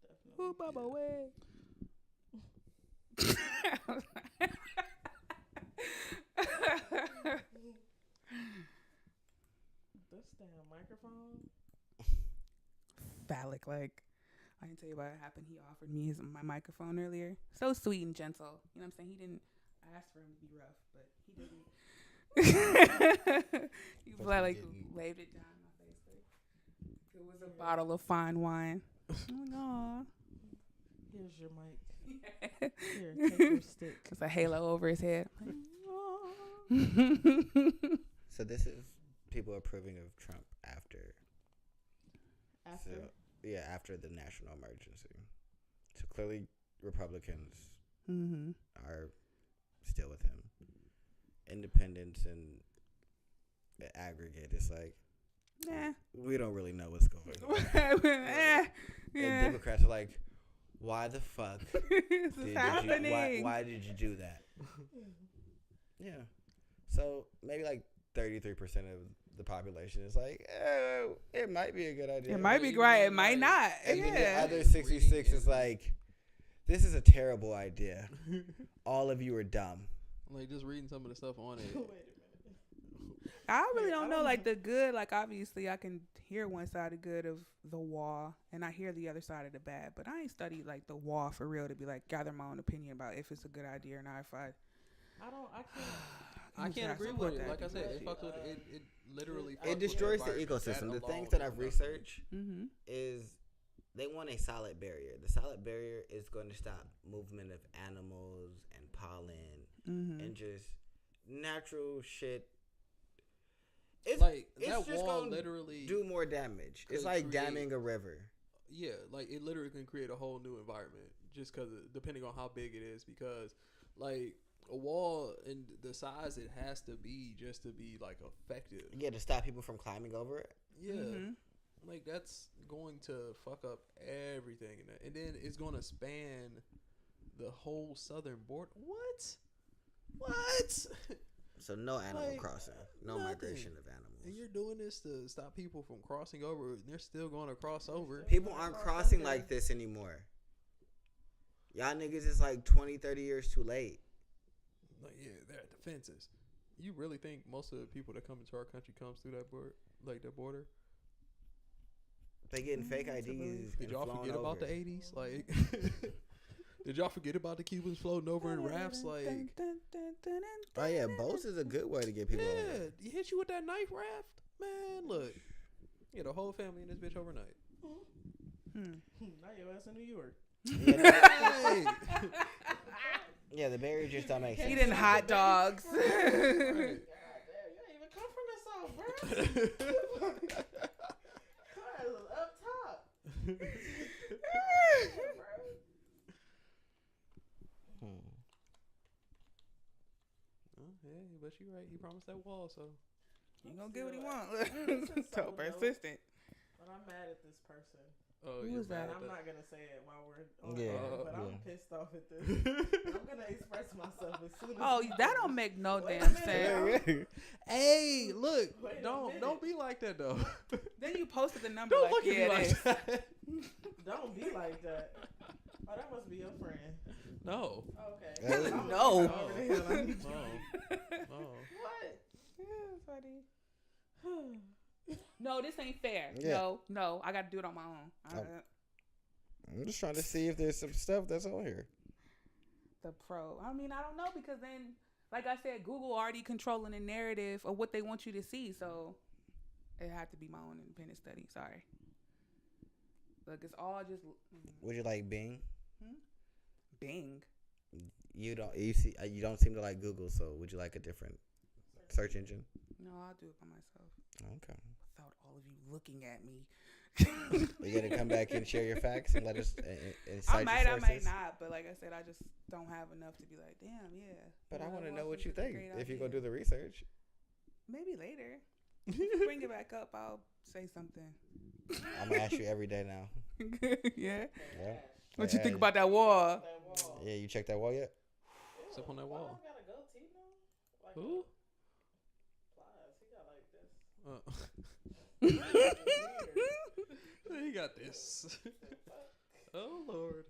Definitely. Ooh, Baba Yeah. way. This damn microphone. Phallic, like I didn't tell you what happened. He offered me my microphone earlier. So sweet and gentle. You know what I'm saying? He didn't ask for him to be rough, but he didn't. He But like, he like didn't. waved it down in my face. Like, it was a bottle of fine wine. Aw. Here's your mic. Here, take your stick. It's a halo over his head. So this is people approving of Trump after. After. So, yeah, after the national emergency. So clearly Republicans Mm-hmm. are still with him. Independents and the aggregate, it's like, Yeah. we don't really know what's going on. And Yeah. Democrats are like, why the fuck This is happening. why did you do that? Yeah. So maybe like 33% of the population is like, it might be a good idea. It might be great. It might not. And then the Yeah. other 66 is like, This is a terrible idea. All of you are dumb. Like just reading some of the stuff on it. Wait a minute. I really don't know. Like the good, like obviously I can hear one side of good of the wall, and I hear the other side of the bad. But I ain't studied like the wall for real to be like gather my own opinion about if it's a good idea or not. If I I can't agree with it. Like I said, it fucks with it. It literally. It destroys the ecosystem. The things that I've researched is they want a solid barrier. The solid barrier is going to stop movement of animals and pollen and just natural shit. It's like it's that just wall gonna literally do more damage. It's like damming a river. Yeah, like it literally can create a whole new environment just because depending on how big it is. Because like a wall and the size it has to be just to be like effective. Yeah, to stop people from climbing over it. Yeah, like that's going to fuck up everything, and then it's going to span the whole southern border. What? So no animal Like, crossing, no nothing. migration of animals. And you're doing this to stop people from crossing over. And they're still going to cross over. People aren't crossing like this anymore. Y'all niggas is like 20, 30 years too late. Like, yeah, they're at the fences. You really think most of the people that come into our country comes through that border, like that border? They getting fake IDs. Did y'all flown forget over. about the 80s? Like, did y'all forget about the Cubans floating over in rafts? Like, Oh yeah, boats is a good way to get people yeah, over. he hit you with that knife raft, man. Look, you had a whole family in this bitch overnight. Now your ass in New York. Hey. Yeah, the barrier just don't make sense. eating hot dogs. God damn, you ain't even come from the south, bro. God, up top. Oh, yeah, but you're right. He promised that wall, so. You gonna get what he want. So persistent. But I'm mad at this person. Oh, Who you're was that? mad at I'm not gonna say it while we're on Yeah, air, but I'm yeah. pissed off at this. I'm gonna express myself as soon as. Oh, we that finish. don't make no Wait a damn minute. sense. Hey, look, Wait a don't minute. be like that though. Then you posted the number Don't like, look at yeah, me like it is. that. Don't be like that. Oh, that must be your friend. No. Okay. Hey. I'm No. looking over the hill. I need you. No. What? Yeah, funny. No, this ain't fair. Yeah. No, I got to do it on my own. I'm just trying to see if there's some stuff that's on here. The pro. I mean, I don't know because then, like I said, Google already controlling the narrative of what they want you to see. So it had to be my own independent study. Sorry. Look, it's all just Would you like Bing? Bing. You don't seem to like Google, so would you like a different search engine? No, I'll do it by myself. Okay. Without all of you looking at me. You gonna come back and share your facts and let us and I cite might your sources? not, but like I said, I just don't have enough to be like, damn, yeah. But I whoever want to know wants what this you is a think great if you idea. go do the research. Maybe later. Bring it back up. I'll say something. I'm gonna ask you every day now. Yeah. Yeah. What you think about that wall? That wall. Yeah, you checked that wall yet? Step on that Why wall. I got a goatee now? Like Who? Plies. He got like this. He got this. Oh Lord.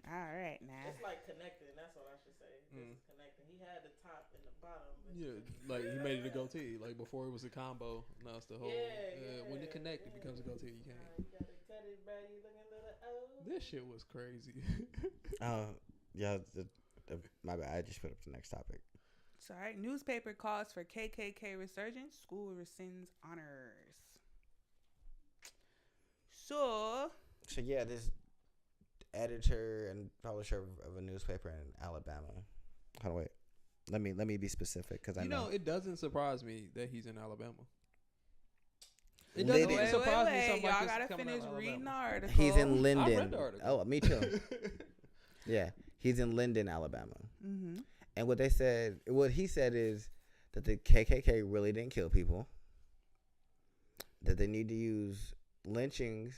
All right, now. It's like connecting. That's what I should say. It's connecting. He had the top and the bottom. But Yeah, like he made it a goatee. Like before it was a combo. Now it's the whole. Yeah, When it yeah, connect, it yeah. becomes a goatee. You can't. You gotta cut it, buddy. Looking a little old. This shit was crazy. Yeah. My bad. I just put up the next topic. So, all right. Newspaper calls for KKK resurgence. School rescinds honors. So yeah, this editor and publisher of a newspaper in Alabama. Hold on, wait. Let me be specific because I You know. know, it doesn't surprise me that he's in Alabama. It Linden. doesn't wait, surprise me. wait. Something Y'all like this gotta is coming finish out of reading the Alabama. article. He's in I Linden. read the article. Oh, me too. Yeah, he's in Linden, Alabama. Mm-hmm. And what he said is that the KKK really didn't kill people. That they need to use lynchings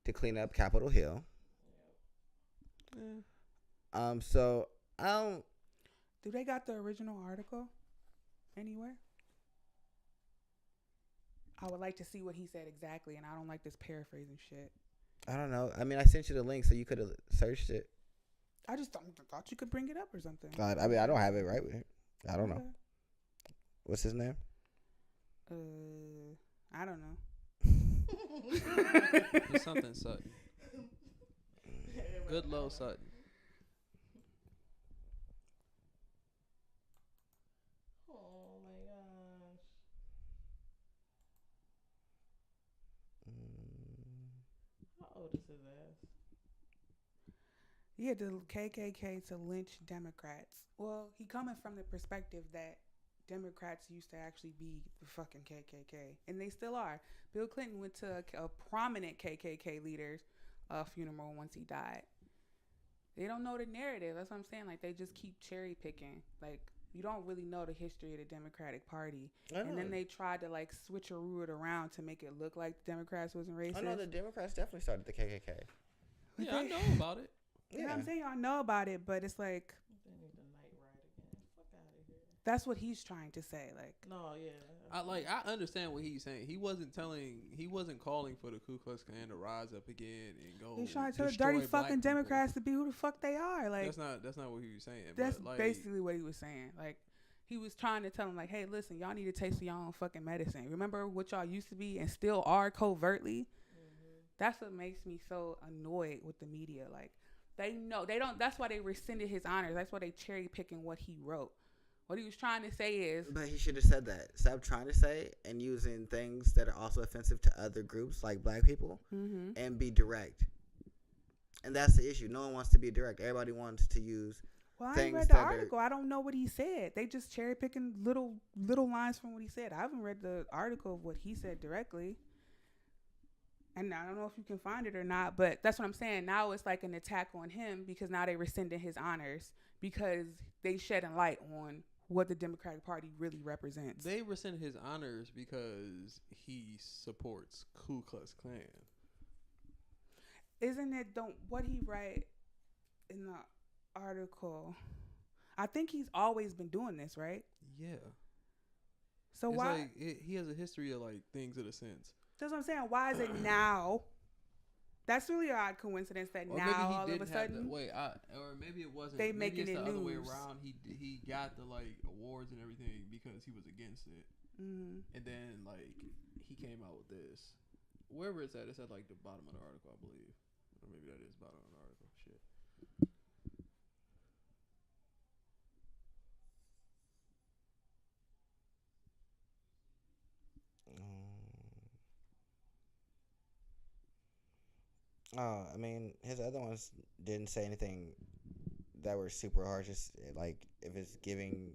to clean up Capitol Hill. So I don't. Do they got the original article anywhere? I would like to see what he said exactly, and I don't like this paraphrasing shit. I don't know. I mean, I sent you the link so you could have searched it. I just thought you could bring it up or something. I mean, I don't have it right with it. I don't know. Okay. What's his name? I don't know. It's something Sutton. Good low Sutton. Oh my gosh. How old is his ass? Yeah, the KKK to lynch Democrats. Well, he coming from the perspective that Democrats used to actually be the fucking KKK, and they still are. Bill Clinton went to a prominent KKK leader's funeral once he died. They don't know the narrative. That's what I'm saying. Like, they just keep cherry picking. Like, you don't really know the history of the Democratic Party. And then they tried to, like, switcheroo it around to make it look like the Democrats wasn't racist. I know the Democrats definitely started the KKK. Yeah, I know about it. You know what I'm saying? Y'all know about it, but it's like, They need the night ride again. Fuck out of here. that's what he's trying to say. Like, No, yeah. I understand what he's saying. He wasn't calling for the Ku Klux Klan to rise up again and go. he's trying to tell the destroy dirty black fucking people. Democrats to be who the fuck they are. Like, That's not what he was saying. that's but, like, basically what he was saying. Like, he was trying to tell them, like, hey, listen, y'all need to taste your own fucking medicine. Remember what y'all used to be and still are covertly? Mm-hmm. That's what makes me so annoyed with the media. Like, they know. They don't. That's why they rescinded his honors. That's why they cherry picking what he wrote. What he was trying to say is... But he should have said that. Stop trying to say and using things that are also offensive to other groups like black people and be direct. And that's the issue. No one wants to be direct. Everybody wants to use Well, I things ain't read the that article. I don't know what he said. They just cherry picking little lines from what he said. I haven't read the article of what he said directly. And I don't know if you can find it or not, but that's what I'm saying. Now it's like an attack on him because now they rescinded his honors because they shedding light on what the Democratic Party really represents. They rescinded his honors because he supports Ku Klux Klan. Isn't it what he write in the article? I think he's always been doing this, right? Yeah. So it's why? Like he has a history of like things in a sense. That's what I'm saying. Why is it now? That's really an odd coincidence that Or now maybe he all of a didn't have sudden or maybe it wasn't. they maybe making it's it the other way news. around. He got the like awards and everything because he was against it, and then like he came out with this. Wherever it's at like the bottom of the article, I believe, or maybe that is bottom of the article. Shit. I mean, his other ones didn't say anything that were super harsh. Just like if it's giving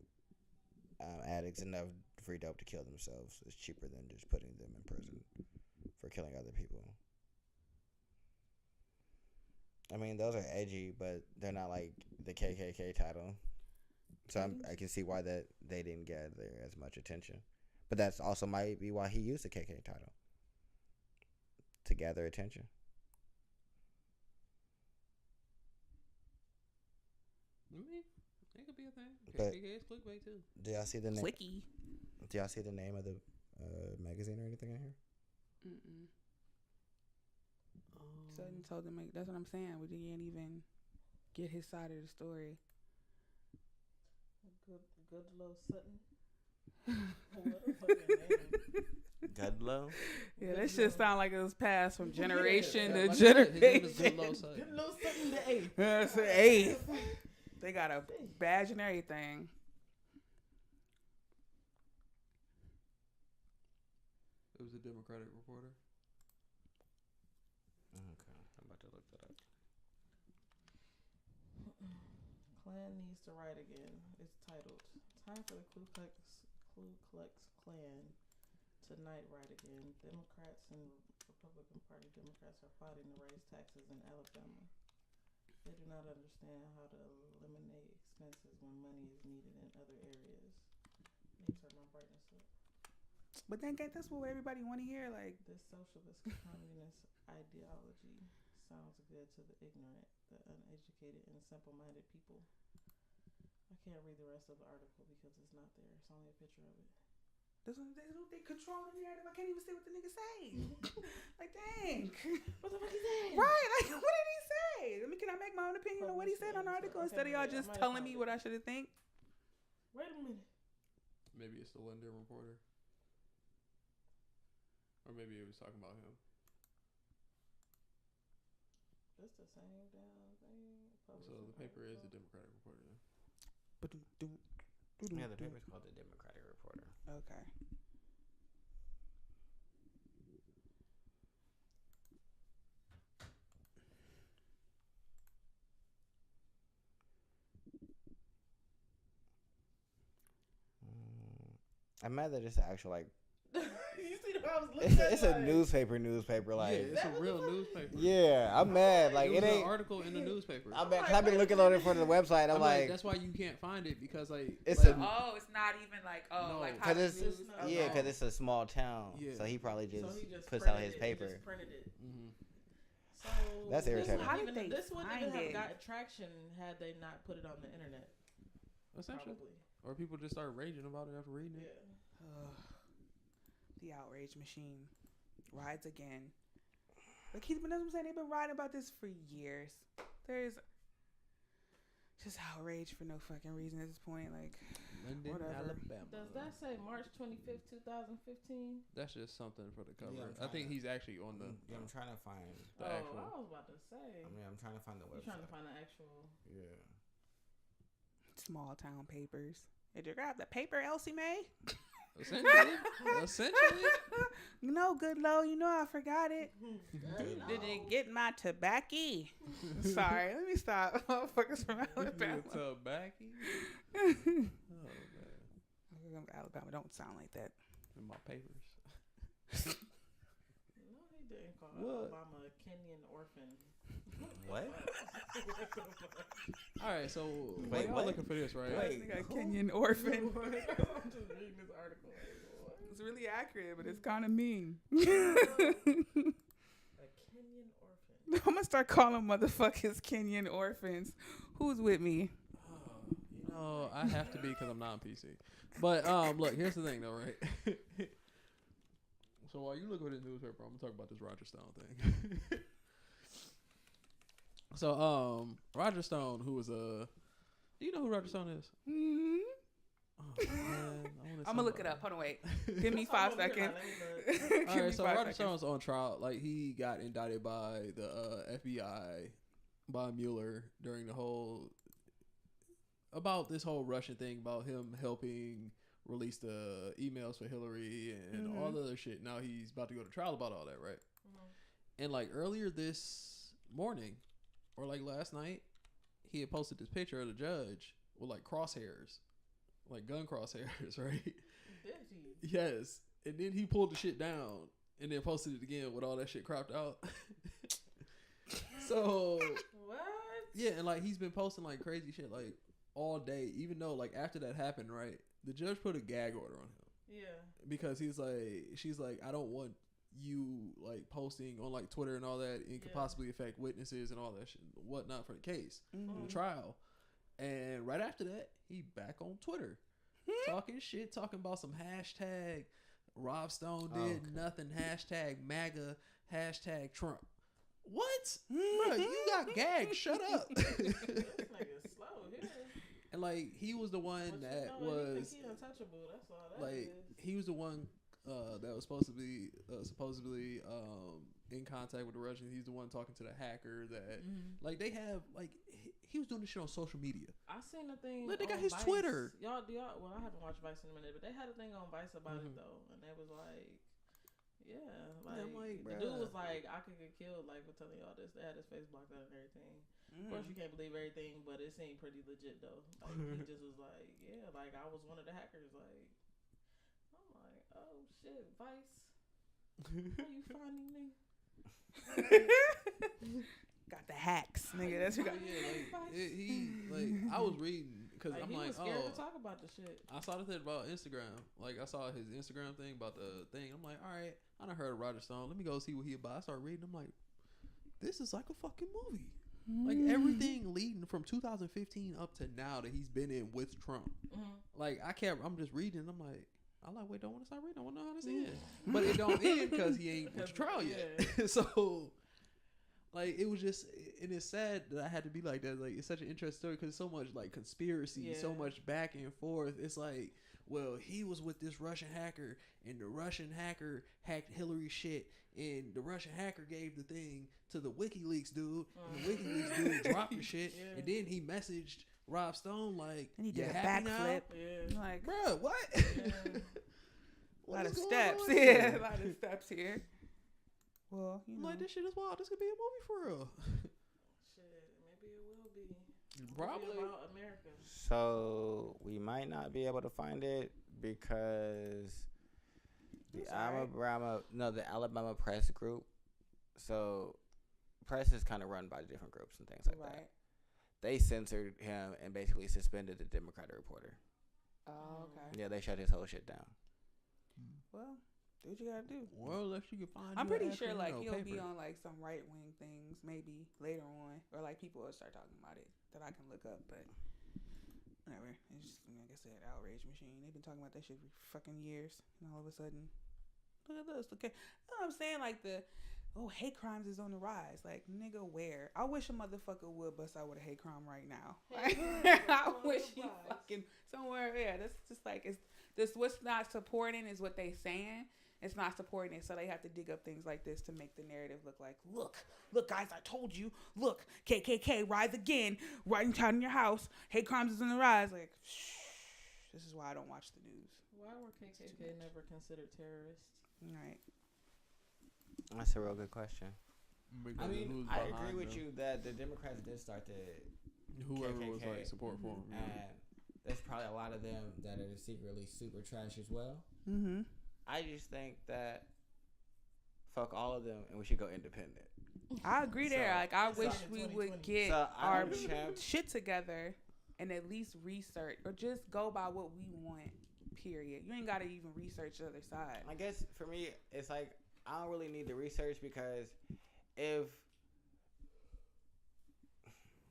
addicts enough free dope to kill themselves, it's cheaper than just putting them in prison for killing other people. I mean, those are edgy, but they're not like the KKK title. So I can see why that they didn't gather as much attention. But that's also might be why he used the KKK title to gather attention. I mean, it could be a thing. But KKK is clickbait too. Do y'all see the name? clicky. Do y'all see the name of the magazine or anything in here? Sutton told them, that's what I'm saying. We didn't even get his side of the story. Good low Sutton. What a fucking name. Gudlow? Yeah, that shit sound like it was passed from generation to Like I said, his name is generation. Good Low Sutton. Good low Sutton the eighth. That's an eighth. They got a badge and everything. It was a Democratic reporter. Okay, I'm about to look that up. Klan needs to write again. It's titled "Time for the Ku Klux Klan to Night Ride Again." Democrats and Republican Party Democrats are plotting to raise taxes in Alabama. They do not understand how to eliminate expenses when money is needed in other areas. Let me turn my brightness up. But then that's what everybody want to hear. Like, This socialist communist ideology sounds good to the ignorant, the uneducated, and simple-minded people. I can't read the rest of the article because it's not there. It's only a picture of it. They control the narrative. I can't even say what the nigga say. Like, dang. What the fuck is that? Right. Like, what did he say? I mean, can I make my own opinion on what he said on the article instead of y'all just telling me what I should have think? Wait a minute. Maybe it's the London Reporter. Or maybe it was talking about him. That's the same damn thing. So the paper is the Democratic Reporter. Yeah, the paper's called the Democratic Reporter. Okay. I'm mad that it's an actual like. You see what I was looking at? It's a newspaper. Like, yeah, it's a real newspaper. yeah, I'm mad. Like, it was it ain't. an article in the newspaper. I'm mad 'cause I've been looking on it for the website. I'm like, that's why you can't find it because like it's like, a Oh, it's not even like No, like because it's no. yeah, because it's a small town. Yeah. So he probably just, So he just puts out printed his it. paper. He just printed it. mhm. So That's irritating. How did they this wouldn't even find have it? gotten traction had they not put it on the internet. Essentially, Probably. or people just start raging about it after reading Yeah. it. The outrage machine rides again. Like that's what I'm saying. They've been writing about this for years. There's just outrage for no fucking reason at this point. Like, London, whatever. Alabama. Does that say March 25th, 2015? That's just something for the cover. Yeah, I'm I think trying to- he's actually on the. Yeah, I'm trying to find. The actual. I was about to say. I'm trying to find the You're website. trying to find the actual. Yeah. small town papers. Did you grab the paper, Elsie Mae? Essentially. No, good Lo. You know I forgot it. Did you get my tobacco? Sorry, let me stop. Motherfuckers from Alabama. Tobacco. Oh man. Alabama don't sound like that. In my papers. No, he didn't call What? Obama a Kenyan orphan. What? All right, so Wait, while y'all what? looking for this, right? Wait. I think a Kenyan orphan. I'm just reading this article. It's really accurate, but it's kind of mean. A Kenyan orphan. I'm gonna start calling motherfuckers Kenyan orphans. Who's with me? You know, I have to be because I'm not on PC. But look, here's the thing, though, right? So while you look at this newspaper, I'm gonna talk about this Roger Stone thing. So Roger Stone, who was do you know who Roger Stone is? Mm-hmm. Oh, man, I'm gonna look it up. Hold on, wait. Give me 5 seconds. All right, so Roger Stone's on trial. Like, he got indicted by the FBI, by Mueller, during the whole about this whole Russian thing, about him helping release the emails for Hillary and all the other shit. Now he's about to go to trial about all that, right? And like earlier this morning, or like last night, he had posted this picture of the judge with like crosshairs, like gun crosshairs, right? Did he? Yes. And then he pulled the shit down and then posted it again with all that shit cropped out. So What? yeah, and like he's been posting like crazy shit like all day, even though like after that happened, right? The judge put a gag order on him. Yeah. Because she's like, I don't want you like posting on like Twitter and all that. It could possibly affect witnesses and all that shit, whatnot for the case, the trial. And right after that, he back on Twitter, talking shit, talking about some hashtag Rob Stone did nothing, hashtag MAGA, hashtag Trump. What? Bro, you got gagged. Shut up. This nigga's slow here. And like he was the one that was He untouchable. That's all that like is. he was the one that was supposedly in contact with the Russians. He's the one talking to the hacker that like they have like he was doing this shit on social media. I seen a thing. Look, they got on his Vice. Twitter. Y'all, well, I haven't watched Vice in a minute, but they had a thing on Vice about it though, and they was like, I'm like, the bruh. dude was like, I could get killed like for telling y'all this. They had his face blocked out and everything. Of course, you can't believe everything, but it seemed pretty legit though. Like he just was like, yeah, like I was one of the hackers. Like I'm like, oh shit, Vice, how you finding me? Got the hacks, nigga. That's what got. I was reading because Like, I'm he like, was scared to talk about the shit. I saw the thing about Instagram. Like I saw his Instagram thing about the thing. I'm like, all right, I done heard of Roger Stone. Let me go see what he about. I started reading. I'm like, this is like a fucking movie. Like everything leading from 2015 up to now that he's been in with Trump. Like I'm just reading. I'm like, I'm like, wait, don't want to start reading. I want to know how this ends. But it don't end because he ain't went to trial yet. So, like, it was just, and it's sad that I had to be like that. Like, it's such an interesting story because so much, like, conspiracy, so much back and forth. It's like, well, he was with this Russian hacker, and the Russian hacker hacked Hillary's shit, and the Russian hacker gave the thing to the WikiLeaks dude, and the WikiLeaks dude dropped the shit, and then he messaged Rob Stone like, And he did a happy backflip. Yeah. Like, bro, what? a lot of steps. A lot of steps here. Well, you know. Like, this shit is wild. This could be a movie for real. Shit, maybe it will be. Probably. About America. So we might not be able to find it because the Alabama Press Group. So press is kind of run by different groups and things like that. They censored him and basically suspended the Democratic reporter. Oh, okay. Yeah, they shut his whole shit down. Well, do what you gotta do. Well, if you can find, I'm you pretty an sure actual, like you know, he'll be paper. on like some right wing things maybe later on, or like people will start talking about it that I can look up. But whatever, it's just like I said, outrage machine. They've been talking about that shit for fucking years, and all of a sudden, look at this. Okay, you know what I'm saying? Like hate crimes is on the rise. Like, nigga, where? I wish a motherfucker would bust out with a hate crime right now. I wish he fucking somewhere. Yeah, that's just like it's this. What's not supporting is what they saying. It's not supporting it, so they have to dig up things like this to make the narrative look like, look, guys, I told you, look, KKK, rise again, right in your house, hate crimes is on the rise. Like, this is why I don't watch the news. Why were KKK never considered terrorists? Right. That's a real good question. Because I mean, who's I behind agree with them. you that the Democrats did start the Whoever KKK, was like support for him. and there's probably a lot of them that are secretly super trash as well. Mm-hmm. I just think that fuck all of them and we should go independent. I agree there. So- Like, I wish so- we would get So, our I'm champ- shit together and at least research or just go by what we want, period. You ain't got to even research the other side. I guess for me, it's like I don't really need the research because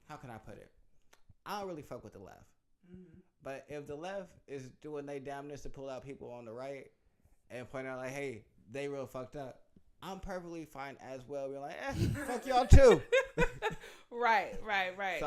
how can I put it? I don't really fuck with the left. Mm-hmm. But if the left is doing their damnness to pull out people on the right and point out like, hey, they real fucked up, I'm perfectly fine as well. We're like, fuck y'all too. Right. So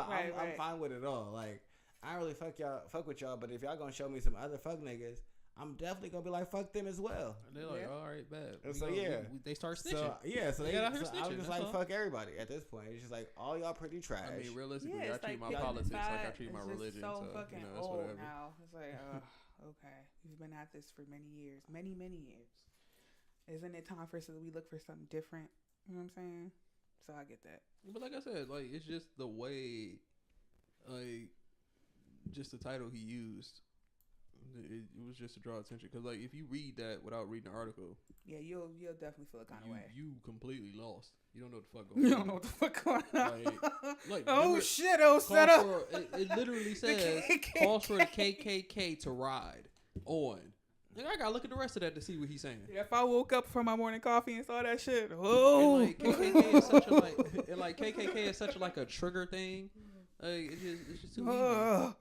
right. I'm fine with it all. Like, I don't really fuck with y'all, but if y'all gonna show me some other fuck niggas, I'm definitely gonna be like, fuck them as well. And they're like, Yeah. all right, bad. And so, yeah. They start snitching. So They got out here I was snitching, just that's like, all. fuck everybody at this point. It's just like, all y'all pretty trash. I mean, realistically, Yeah, I it's treat like my politics like I 55, treat my it's just religion. so So, fucking you know, it's old whatever. now. It's like, okay, we've been at this for many years, many years. Isn't it time for us to we look for something different? You know what I'm saying? So I get that. But like I said, like it's just the way, like, just the title he used. It was just to draw attention because, like, if you read that without reading the article, Yeah, you'll definitely feel a kind of way. you completely lost. You don't know what the fuck going You on. don't know what the fuck going on. Like, oh remember- shit! Oh, Calls set up. for- it literally says KKK. calls for the KKK to ride on. Like, I gotta look at the rest of that to see what he's saying. Yeah, if I woke up from my morning coffee and saw that shit, And oh, like KKK is such a KKK is such a, like a trigger thing. Like it's just too easy. oh.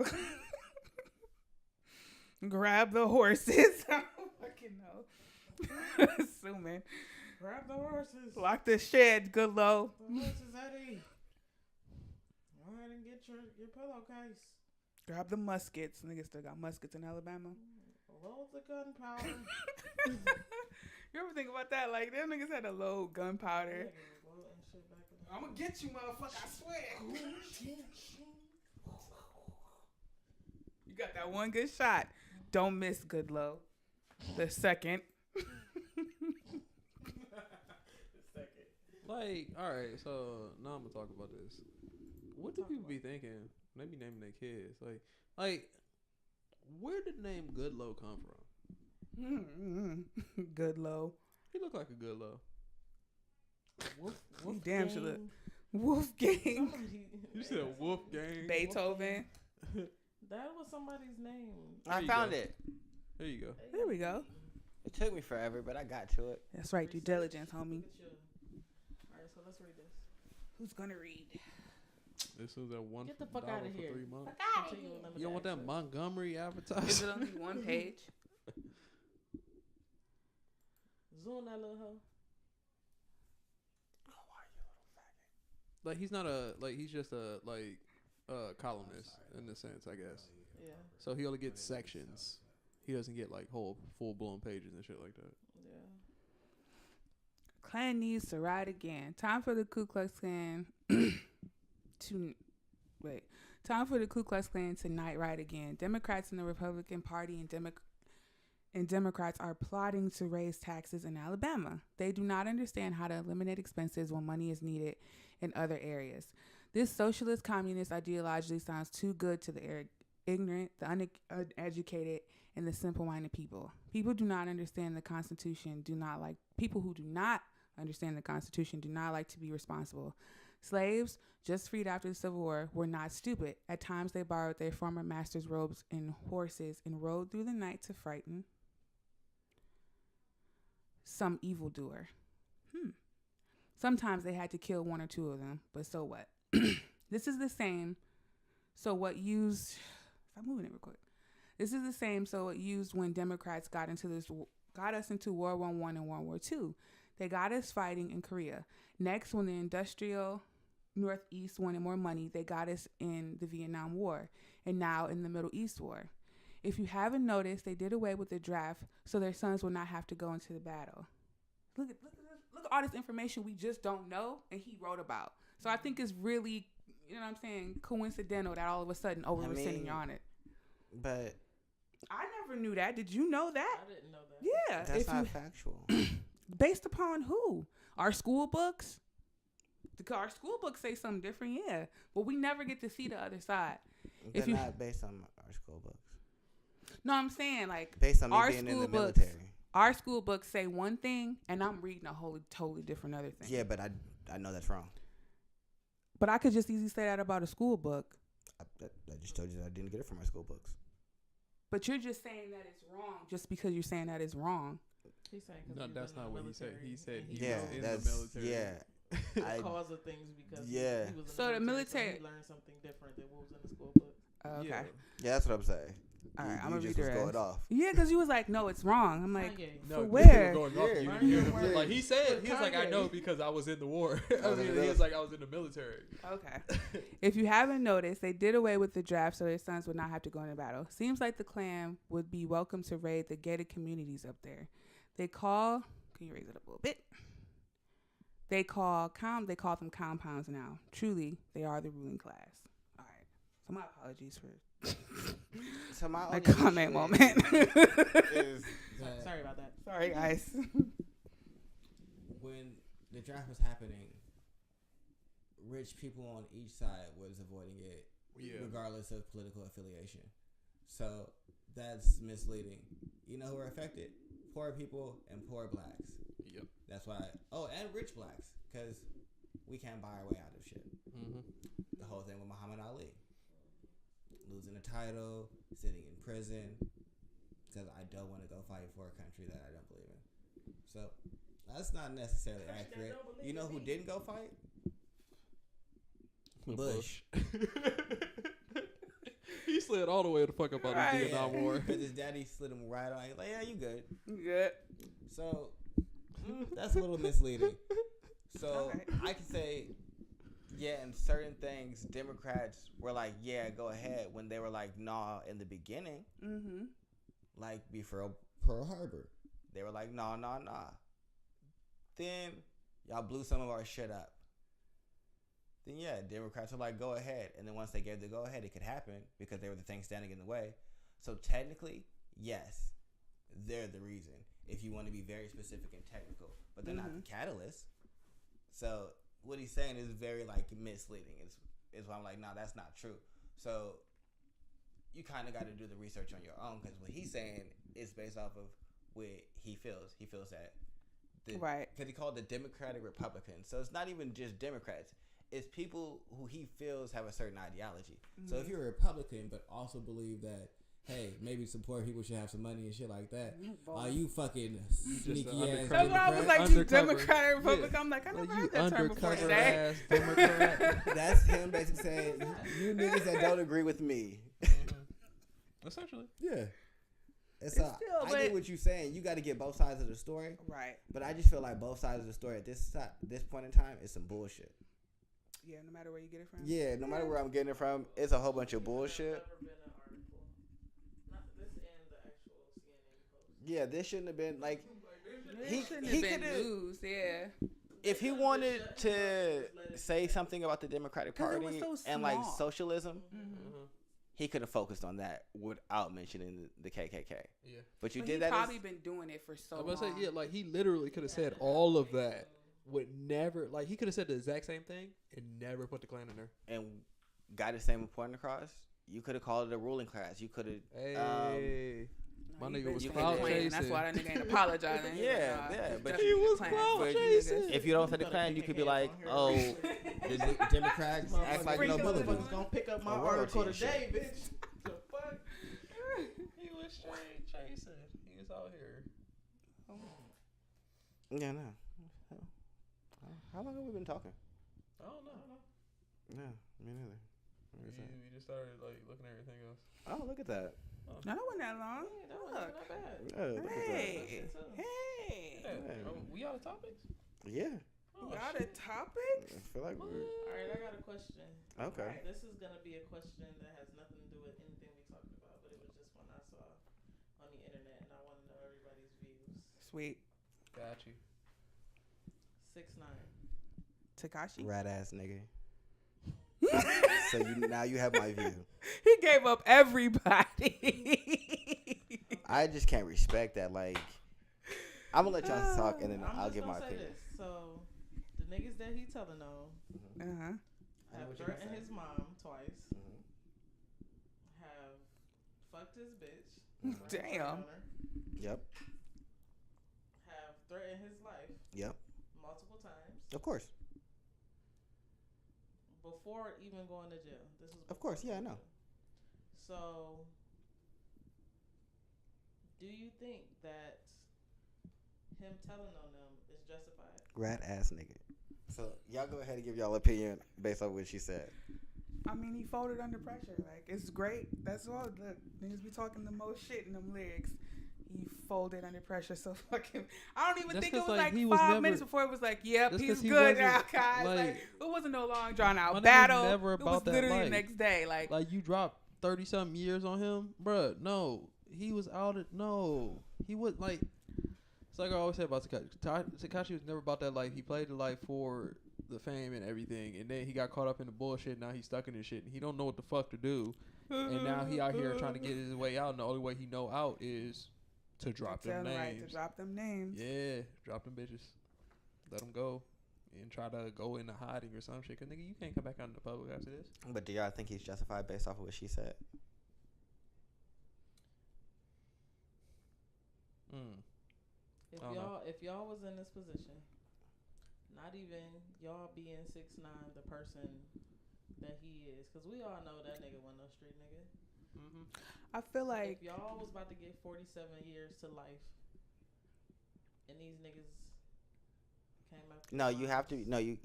Grab the horses. I don't fucking know. Assuming. Grab the horses. Lock the shed, good low. The horses, Eddie. Go ahead and get your pillowcase. Grab the muskets. Niggas still got muskets in Alabama. Load the gunpowder. You ever think about that? Like, them niggas had to load gunpowder. I'm gonna get you, motherfucker, I swear. You got that one good shot. Don't miss, good low. The second. Like, all right, so now I'm gonna talk about this. What do people be thinking? They be naming their kids. Like, where did the name Goodlow come from? Good low. He looked like a good low. He damn should look. Wolfgang. You said Wolfgang. Beethoven. That was somebody's name. I you found go. it. There you go. There we go. It took me forever, but I got to it. That's right, due diligence, homie. Alright, so let's read this. Who's gonna read? This was at $1 Get the fuck for outta here. 3 months. Continue with You don't want that access. Montgomery Is advertising? it only one page? Zoom that little hoe. Like he's not a like he's just a like columnist in a sense, I guess. Yeah. So he only gets sections. He doesn't get like whole full blown pages and shit like that. Yeah. Klan needs to ride again. Time for the Ku Klux Klan to wait. Time for the Ku Klux Klan to night ride again. Democrats in the Republican Party and Democrats are plotting to raise taxes in Alabama. They do not understand how to eliminate expenses when money is needed in other areas. This socialist communist ideology sounds too good to the ignorant, the uneducated, and the simple-minded people. People who do not understand the Constitution do not like to be responsible. Slaves, just freed after the Civil War, were not stupid. At times, they borrowed their former master's robes and horses and rode through the night to frighten some evildoer. Sometimes they had to kill one or two of them, but so what? This is the same. So what used? Stop moving it real quick. This is the same. So it used when Democrats got us into World War I and World War II. They got us fighting in Korea. Next, when the industrial Northeast wanted more money, they got us in the Vietnam War, and now in the Middle East War. If you haven't noticed, they did away with the draft so their sons will not have to go into the battle. Look at all this information we just don't know, and he wrote about. So I think it's really, you know what I'm saying, coincidental that all of a sudden, we're rescinding on it. But I never knew that. Did you know that? I didn't know that. Yeah. that's not factual. Based upon who? Our school books? Our school books say something different, yeah. But we never get to see the other side. They're not based on our school books. No, I'm saying like Based on me our being in the school books. military. Our school books say one thing, and I'm reading a totally different other thing. Yeah, but I know that's wrong. But I could just easily say that about a school book. I just told you that I didn't get it from my school books. But you're just saying that it's wrong just because you're saying that it's wrong. He's saying No, that's not what he said. He said he Yeah, was in that's the military. yeah. The cause of things because he was in So the military so he learned something different than what was in the school book. Okay. Yeah, that's what I'm saying. All right, I'm you gonna just read was the going rest. off. Yeah, because you was like, no, it's wrong. I'm like, Kanye. No, for you where? were going off. Yeah. You Learn didn't hear your him. word. Like he said, he was like, I Kanye. know because I was in the war. Oh, He really? was like, I was in the military. Okay. If you haven't noticed, they did away with the draft so their sons would not have to go into battle. Seems like the Klan would be welcome to raid the gated communities up there. Can you raise it up a little bit? They call them compounds now. Truly, they are the ruling class. All right. So my apologies for So my my only comment issue moment. is that Sorry about that. Sorry, guys. when the draft was happening, rich people on each side was avoiding it, regardless of political affiliation. So that's misleading. You know who are affected? Poor people and poor blacks. Yep. That's why. Oh, and rich blacks, because we can't buy our way out of shit. Mm-hmm. The whole thing with Muhammad Ali. Losing a title, sitting in prison, because I don't want to go fight for a country that I don't believe in. So that's not necessarily accurate. You know who didn't go fight? Bush. He slid all the way the fuck up out of the Vietnam War. Because his daddy slid him right on. He's like, yeah, you good. Good. So that's a little misleading. So Okay. I can say, yeah, in certain things, Democrats were like, yeah, go ahead. When they were like, nah, in the beginning, Mm-hmm. like before Pearl Harbor, they were like, nah. Then y'all blew some of our shit up. Then yeah, Democrats were like, go ahead. And then once they gave the go ahead, it could happen because they were the thing standing in the way. So technically, yes, they're the reason. If you want to be very specific and technical, but they're not the catalyst. So what he's saying is very like misleading. Is why I'm like, no, that's not true. So you kind of got to do the research on your own because what he's saying is based off of what he feels. He feels that Right. Because he called the Democratic Republicans. So it's not even just Democrats. It's people who he feels have a certain ideology. Mm-hmm. So if you're a Republican but also believe that, hey, maybe some poor people should have some money and shit like that, are you fucking sneaky ass That's why I was like, you Democrat, Republican. I'm like, I never heard that term before today. ass Democrat. That's him basically saying, you niggas that don't agree with me. Essentially. Yeah. It's It's a, still, I but- get what you're saying. You got to get both sides of the story. Right. But I just feel like both sides of the story at this point in time is some bullshit. Yeah, no matter where you get it from. Yeah, no matter where I'm getting it from, it's a whole bunch of bullshit. Never been an article. Not this and the actual CNN post. Yeah, this shouldn't have been like He shouldn't have been news. Yeah. if he wanted to say something about the Democratic 'Cause it Party was so and like small. socialism, Mm-hmm. he could have focused on that without mentioning the KKK. Yeah. But you But did he that. probably been doing it for so I'm long. about to say, yeah, like he literally could have said all of that. Would never like he could have said the exact same thing and never put the Klan in there. and got the same point across. You could have called it a ruling class. You could have. Hey, my he nigga been was doing clout it. chasing. That's why that nigga ain't apologizing. Yeah, yeah, but definitely he was Klan. clout Fuck you, chasing. nigga. If you don't say the Klan, you could be like, oh, the Democrats act like Bring nobility. Motherfuckers gonna pick up my Or royalty article and shit. today, bitch. The fuck? He was straight chasing. He was out here. Yeah, no. How long have we been talking? I don't know. Yeah, me neither. We just started like looking at everything else. Oh, look at that. No, that wasn't that long. Yeah, that wasn't not bad. Yeah, look at Hey, that. hey. Yeah. We out of topics. that. Yeah, Oh, Got shit. a topic? I feel like we're Alright, I got a question. okay. This is gonna be a question that has nothing to do with anything we talked about, but it was just one I saw on the internet, and I want to know everybody's views. Sweet. Got you. 6ix9ine. Takashi. Rat ass nigga. So now you have my view. He gave up everybody. I just can't respect that. Like, I'm gonna let y'all talk and then I'm I'll just give my gonna say opinion. this. So, the niggas that he telling on Uh-huh. I know have what you're threatened gonna his mom twice, Mhm. have fucked his bitch, Damn. Yep. have threatened his life Yep. multiple times Of course. before even going to jail. This is Of course, before yeah, I going know. to jail. So, do you think that him telling on them is justified? Rat ass nigga. So y'all go ahead and give y'all opinion based on what she said. I mean, he folded under pressure. Like, it's great. That's all. Look, niggas be talking the most shit in them lyrics. He folded under pressure. So fucking. I don't even That's think it 'cause, was like, like he 5 was never- minutes before it was like, yep, That's he's 'cause he good now, wasn't, guys. Like, like- it wasn't no long drawn My out nigga was battle. never It was about that literally the life. next day. Like You dropped 30-something years on him, bruh. No, he was out. No, he was like. It's like I always say about Tekashi. Tekashi was never about that life. He played the life for the fame and everything, and then he got caught up in the bullshit. Now he's stuck in this shit, and he don't know what the fuck to do. And now he out here trying to get his way out, and the only way he know out is to drop them names. Right, to drop them names. Yeah, drop them bitches. Let them go. And try to go into hiding or some shit. Cause nigga, you can't come back out in the public after this. But do y'all think he's justified based off of what she said? I don't know. If y'all was in this position, not even y'all being 6ix9ine the person that he is, because we all know that nigga wasn't no street nigga. I feel like If y'all was about to get 47 years to life, and these niggas came up. No, you have to. No, you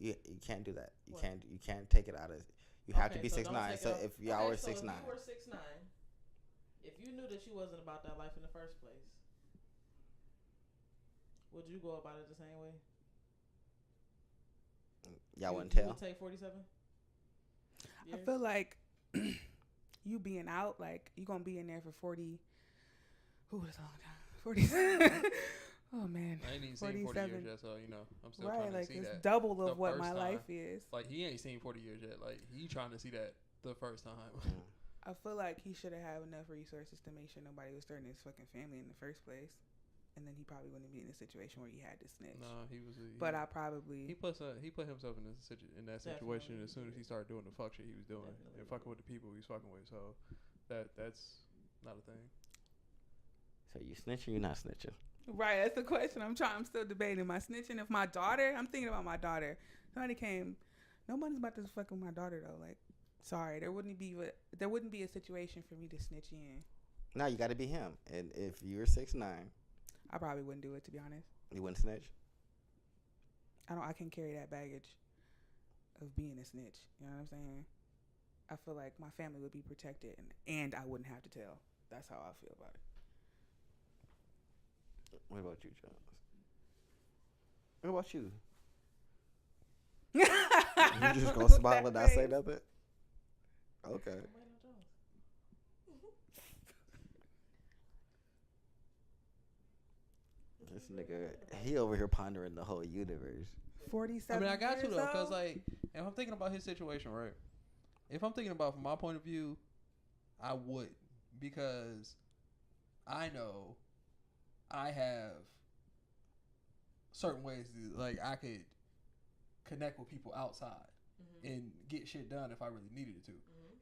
can't do that. You What? can't take it out of. You have to be so 6ix9ine. don't take So it off. if y'all were so 6ix9ine, if you were 6ix9ine, if you knew that you wasn't about that life in the first place, would you go about it the same way? y'all You- wouldn't you tell. would take 47. I feel like you being out, like you gonna be in there for 40. Ooh, that's a long time. 40. Oh man. I ain't even seen 40 years 47. yet, so you know I'm still Right, trying to like see it's that. double the of what my first life time. is. Like he ain't seen 40 years yet. Like he trying to see that the first time. I feel like he should have had enough resources to make sure nobody was threatening his fucking family in the first place, and then he probably wouldn't be in a situation where he had to snitch. No, he was. But I he probably put himself in that situation Definitely. as soon as he started doing the fuck shit he was doing Definitely. and fucking with the people he was fucking with. So that's not a thing. So you snitching? You not snitching? right. That's the question. I'm still debating. Am I snitching? If my daughter, I'm thinking about my daughter. Somebody came. Nobody's about to fuck with my daughter though. Like, sorry, there wouldn't be a situation for me to snitch in. No, you got to be him. And if you're 6ix9ine, I probably wouldn't do it, to be honest. you wouldn't snitch. I can carry that baggage of being a snitch. You know what I'm saying? I feel like my family would be protected and I wouldn't have to tell. That's how I feel about it. What about you, Jones? What about you? You You just gonna smile and not say nothing? Okay. This nigga, he over here pondering the whole universe. 47. I got to years though, because old? like, if I'm thinking about his situation, right? If I'm thinking about from my point of view, I would, because I know I have certain ways that, like, I could connect with people outside and get shit done if I really needed it to.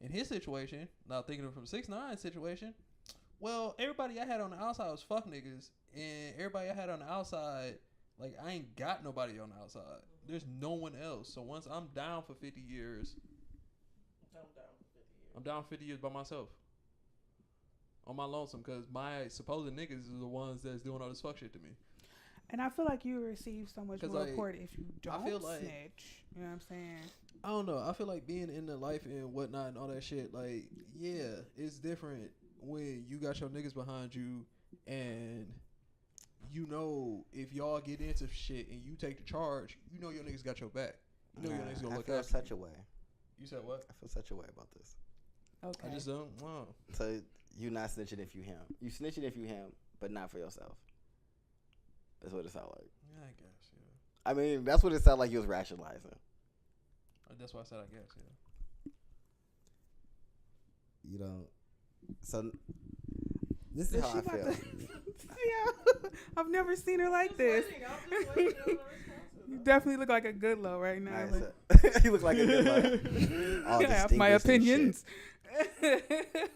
In his situation, now thinking of from 6ix9ine situation, well, everybody I had on the outside was fuck niggas, and everybody I had on the outside, like, I ain't got nobody on the outside. There's no one else. So once I'm down for 50 years, I'm down 50 years by myself. On my lonesome, because my supposed niggas are the ones that's doing all this fuck shit to me. And I feel like you receive so much 'Cause, more like, support if you don't feel like- snitch. You know what I'm saying? I don't know. I feel like being in the life and whatnot and all that shit, like, yeah, it's different when you got your niggas behind you and you know if y'all get into shit and you take the charge, you know your niggas got your back. You know your niggas gonna I look feel after such you. a way. You said what? I feel such a way about this. Okay. I just don't. Wow. So you not snitching if you him. You snitching if you him, but not for yourself. That's what it sound like. Yeah, I guess. Yeah. I mean, that's what it sounded like you was rationalizing. That's why I said I guess. Yeah. You don't. So this is how I feel. Yeah. I've never seen her like this. You definitely look like a good low right now. All right, so, you look like a good one. All I have my distinguished and opinions. shit.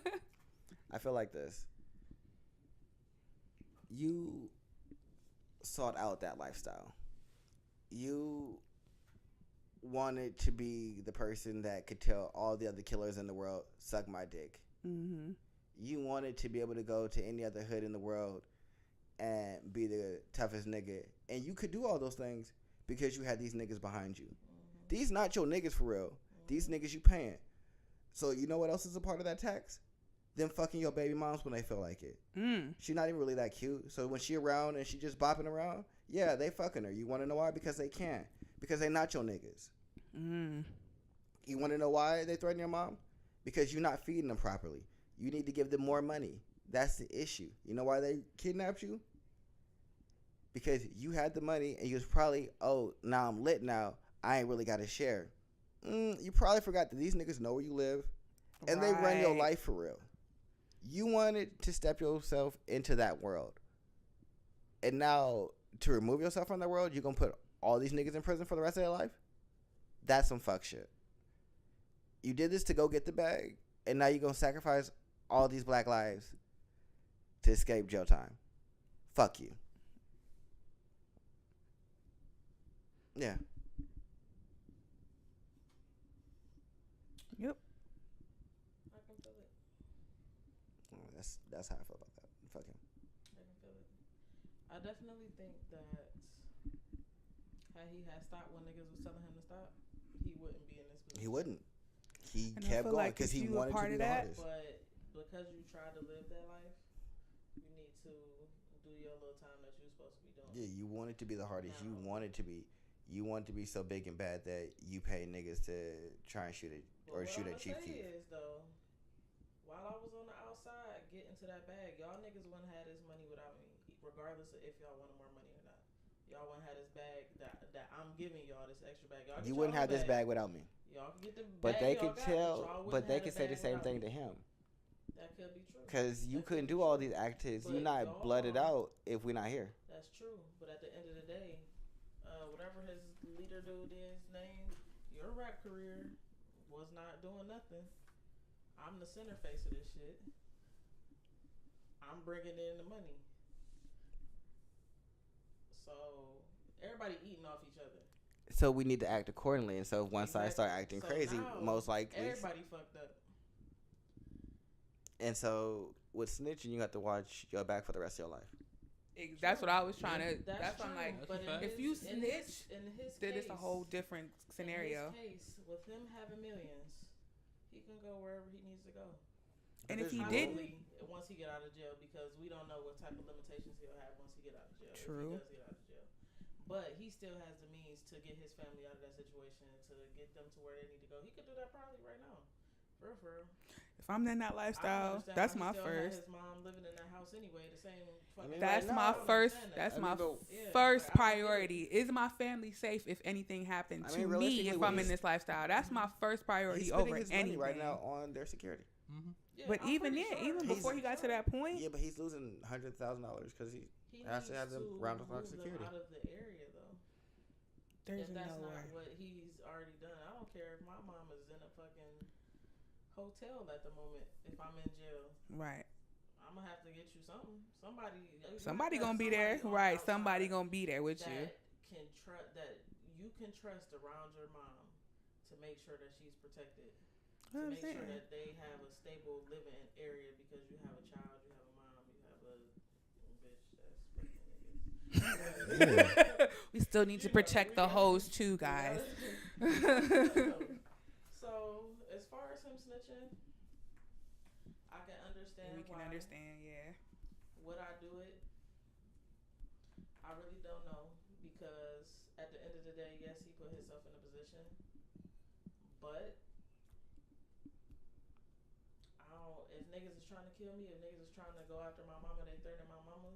I feel like this. You sought out that lifestyle. You wanted to be the person that could tell all the other killers in the world, suck my dick. Mm-hmm. You wanted to be able to go to any other hood in the world and be the toughest nigga. And you could do all those things because you had these niggas behind you. These not your niggas for real. These niggas you paying. So you know what else is a part of that tax? Them fucking your baby moms when they feel like it. She not even really that cute. So when she around and she just bopping around, yeah, they fucking her. You want to know why? Because they can. Because they not your niggas. You want to know why they threaten your mom? Because you're not feeding them properly. You need to give them more money. That's the issue. You know why they kidnapped you? Because you had the money and you was probably, oh, now I'm lit now. I ain't really got to share. You probably forgot that these niggas know where you live and they run your life for real. You wanted to step yourself into that world. And now to remove yourself from that world, you're going to put all these niggas in prison for the rest of their life? That's some fuck shit. You did this to go get the bag, and now you're going to sacrifice all these black lives to escape jail time. Fuck you. Yeah. Yep. I can feel it. That's how I feel about that. Fuck him. I can feel it. I definitely think that had he had stopped when niggas was telling him to stop, he wouldn't be in this position. He wouldn't. He And I kept feel going like because if he you a wanted part to be of the that, hardest. But because you tried to live that life, you need to do your little time that you're supposed to be doing. Yeah, you wanted to be the hardest. No. You wanted to be so big and bad that you pay niggas to try and shoot it But or shoot at what Chief I'm gonna say Keef. is though, while I was on the outside getting to that bag, y'all niggas wouldn't have this money without me, regardless of if y'all wanted more money or not. Y'all wouldn't have this bag that I'm giving y'all, this extra bag. Y'all You wouldn't have this bag without me. Y'all can get the But bag they y'all could got, tell. y'all But wouldn't they have could say the same bag thing without to me. him. That could be true. Because you That couldn't could do be all true. these activities. But You're not y'all- blooded out if we're not here. That's true. But at the end of the day, whatever his leader dude is name, your rap career was not doing nothing. I'm the center face of this shit. I'm bringing in the money. So everybody eating off each other. So we need to act accordingly. And so if one side Exactly. start acting So crazy, now, most likely. everybody fucked up. And so with snitching, you have to watch your back for the rest of your life. That's what I was trying to. That's true, what I'm like. but That's a fact. If you in snitch, in his then case, it's a whole different scenario. In his case, with him having millions, he can go wherever he needs to go. And if he Not didn't, only once he get out of jail, because we don't know what type of limitations he'll have once he get out of jail. True. If he does get out of jail. But he still has the means to get his family out of that situation, to get them to where they need to go. He could do that probably right now. For real. if I'm in that lifestyle, that's my first. His mom living in that house anyway. The same. That's right my now, first. I That's I my mean, but- first like, I don't get priority. Is my family safe if anything happened I to mean, me realistically, if what I'm in he's- this lifestyle? That's my first priority He's over spending his anything. money right now on their security. Yeah, But I'm even pretty then, sure. even He's- before he got to that point, Yeah, but he's losing $100,000 because he has to have them round the clock move them security. out of the area though. there's If that's no not way. what he's already done, I don't care if my mom is in a fucking hotel at the moment. If I'm in jail, Right. I'm gonna have to get you something. Somebody gonna be there. Right. Somebody gonna be there with you. That you can trust around your mom to make sure that she's protected. What To I'm make sure saying. that they have a stable living area because you have a child, you have a mom, you have a bitch that's fucking niggas. We still need to protect the hoes too, guys. So as far as him snitching, I can understand We can why. understand, yeah. Would I do it? I really don't know because at the end of the day, yes, he put himself in a position, but I don't. If niggas is trying to kill me, if niggas is trying to go after my mama, they threatening my mama.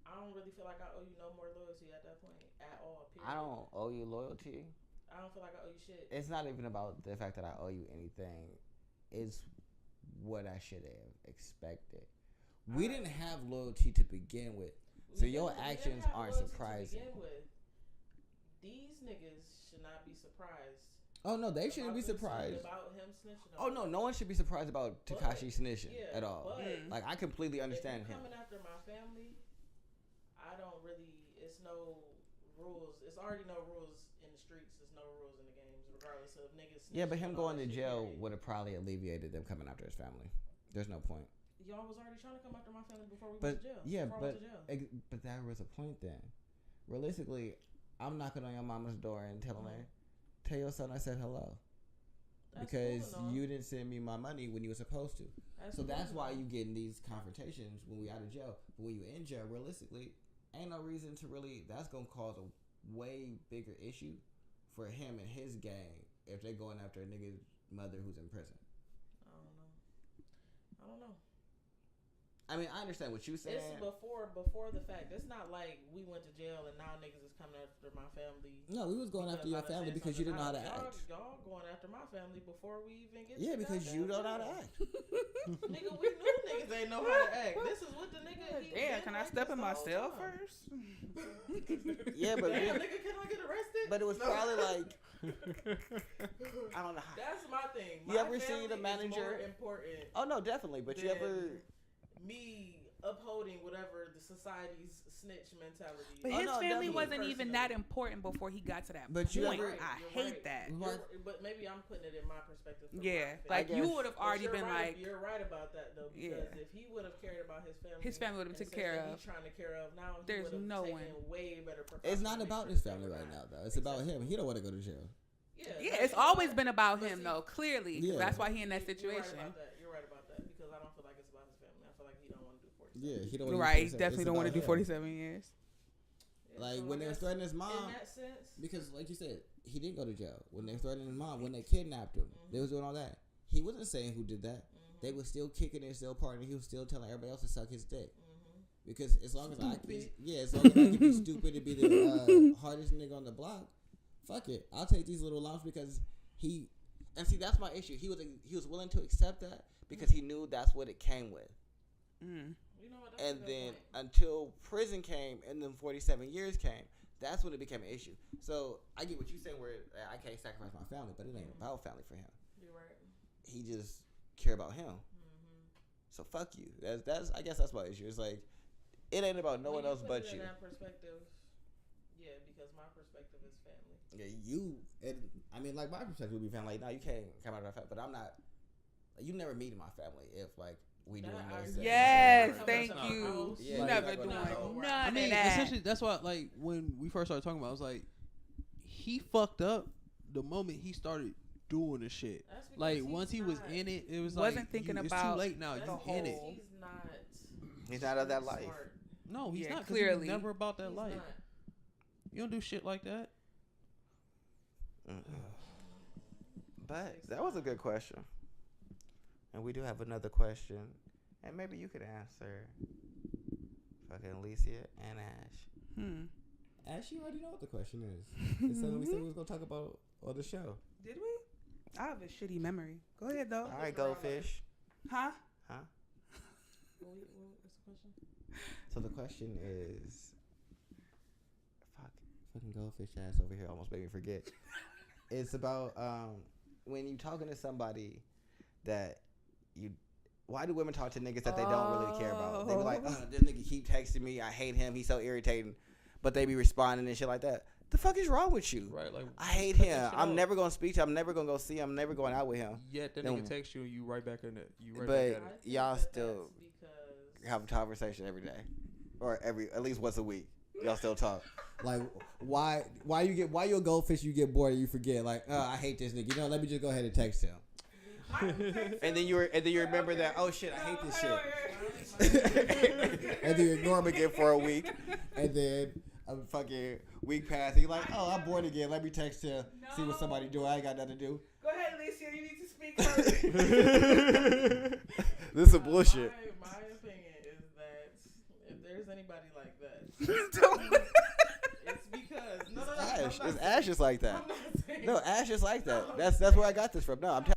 I don't really feel like I owe you no more loyalty at that point at all. Period. I don't owe you loyalty. I don't feel like I owe you shit. It's not even about the fact that I owe you anything. It's what I should have expected. We didn't have loyalty to begin with. So your actions aren't surprising. These niggas should not be surprised. Oh no, they shouldn't be surprised. About him snitching. Oh no, no one should be surprised about Tekashi snitching at all. But Like I completely understand if you're him. coming after my family, I don't really. It's no rules. It's already no rules in the streets. There's no rules in the games, regardless of niggas. Yeah, but him snitching and all going to that shit, jail period. would have probably alleviated them coming after his family. There's no point. Y'all was already trying to come after my family before we But went to jail. yeah, before I went to jail. but that was a point then. Realistically, I'm knocking on your mama's door and telling her, tell your son I said hello. That's Because cool and all. you didn't send me my money when you were supposed to. So cool that's and why all. you getting these confrontations when we out of jail. But when you in jail, realistically, ain't no reason to really. That's gonna cause a way bigger issue for him and his gang if they're going after a nigga's mother who's in prison. I don't know. I mean, I understand what you're saying. It's before the fact. It's not like we went to jail and now niggas is coming after my family. No, we was going after your family because you didn't know how to act. Y'all going after my family before we even get. Yeah, to because you don't know how to act. Nigga, we knew niggas ain't know how to act. This is what the nigga. Damn, can I step in myself first? Yeah, but Damn, nigga, can I get arrested? But it was probably like I don't know how. That's my thing. You My ever see the family is manager? more important. Oh no, definitely. But you than ever? Me upholding whatever the society's snitch mentality. But is. his no, family definitely. wasn't even that important before he got to that But you point. ever- I You're hate right. that. But maybe I'm putting it in my perspective. From Yeah, my like I you guess. would have But already you're been right, like, you're right about that though, because Yeah. if he would have cared about his family would've been and taken since care that of. He's trying to care of now. There's he would've no taken one. Way better. It's not about his family right now, though. It's about him. He don't want to go to jail. yeah, it's always been about him though. Clearly, Yeah. that's why he in that You're situation. You're right about that because I don't feel like it's about his family. I feel like he don't want to do 40. Yeah, he don't. You're wanna right. do He definitely don't want to do 47 years. Like when they were threatening his mom, In that sense, because like you said, he didn't go to jail. When they were threatening his mom, when they kidnapped him, they was doing all that. He wasn't saying who did that. They were still kicking and still partying. He was still telling everybody else to suck his dick. Because as long as I can be, as long as I can be stupid and be the hardest nigga on the block, fuck it. I'll take these little lumps because he. And see, that's my issue. He was willing to accept that because he knew that's what it came with. Mm. you know what? That's a And good then point. until prison came and then 47 years came, that's when it became an issue. So I get what you're saying where I can't sacrifice my family, but it ain't about family for him. You're right. He just care about him. So fuck you. That's I guess that's my issue. It's like it ain't about no When one else put but it you. In that perspective, yeah, because my perspective is family. Yeah, you. And I mean, like my perspective would be family. Like, no, you can't come out of that family. But I'm not. Like, you never meet my family if like we doing That I those agree. things. Yes, Like, thank coming to you. my house. You Yeah, never like, doing no, none I mean, of that. essentially, that's why, like, when we first started talking about it, I was like, he fucked up the moment he started doing the shit. That's because Like he's once he was not- in it, it was Wasn't like thinking it's about too late now. That's You the in it? whole- He's not of that life. smart. No, he's Yeah, not. clearly. He's never about that He's life. not. You don't do shit like that. But that was a good question. And we do have another question. And maybe you could answer. Fucking Alicia and Ash. Ash, you already know what the question is. It's something we said we was gonna talk about on the show. Did we? I have a shitty memory. Go ahead though. All right, Goldfish. Huh? What's the question? So the question is, Fucking goldfish ass ass over here almost made me forget. It's about when you talking to somebody that you. Why do women talk to niggas that they don't really care about? They be like, this nigga keep texting me. I hate him. He's so irritating. But they be responding and shit like that. The fuck is wrong with you? Right, like I hate cut him. that shit I'm out. never gonna speak to him. I'm never gonna go see him. I'm never going out with him. Yet that Then- nigga text you and you right back in it. You right But- back at I it. think y'all that still that's because Have a conversation every day, or at least once a week. Y'all still talk. Like, why you a goldfish? You get bored and you forget. Like, I hate this nigga. You know, let me just go ahead and text him. And then you remember that. Oh shit, I hate this shit. And then you ignore him again for a week. And then a fucking week pass. And you're like, oh, I'm bored again. Let me text him. See what somebody do. I ain't got nothing to do. Go ahead, Alicia. You need to speak first. This is some bullshit. My opinion is that if there's anybody like that, it's because no, Ash. I'm not It's Ash is like that. I'm not saying No, Ash is like that. That's where I got this from. No, I'm telling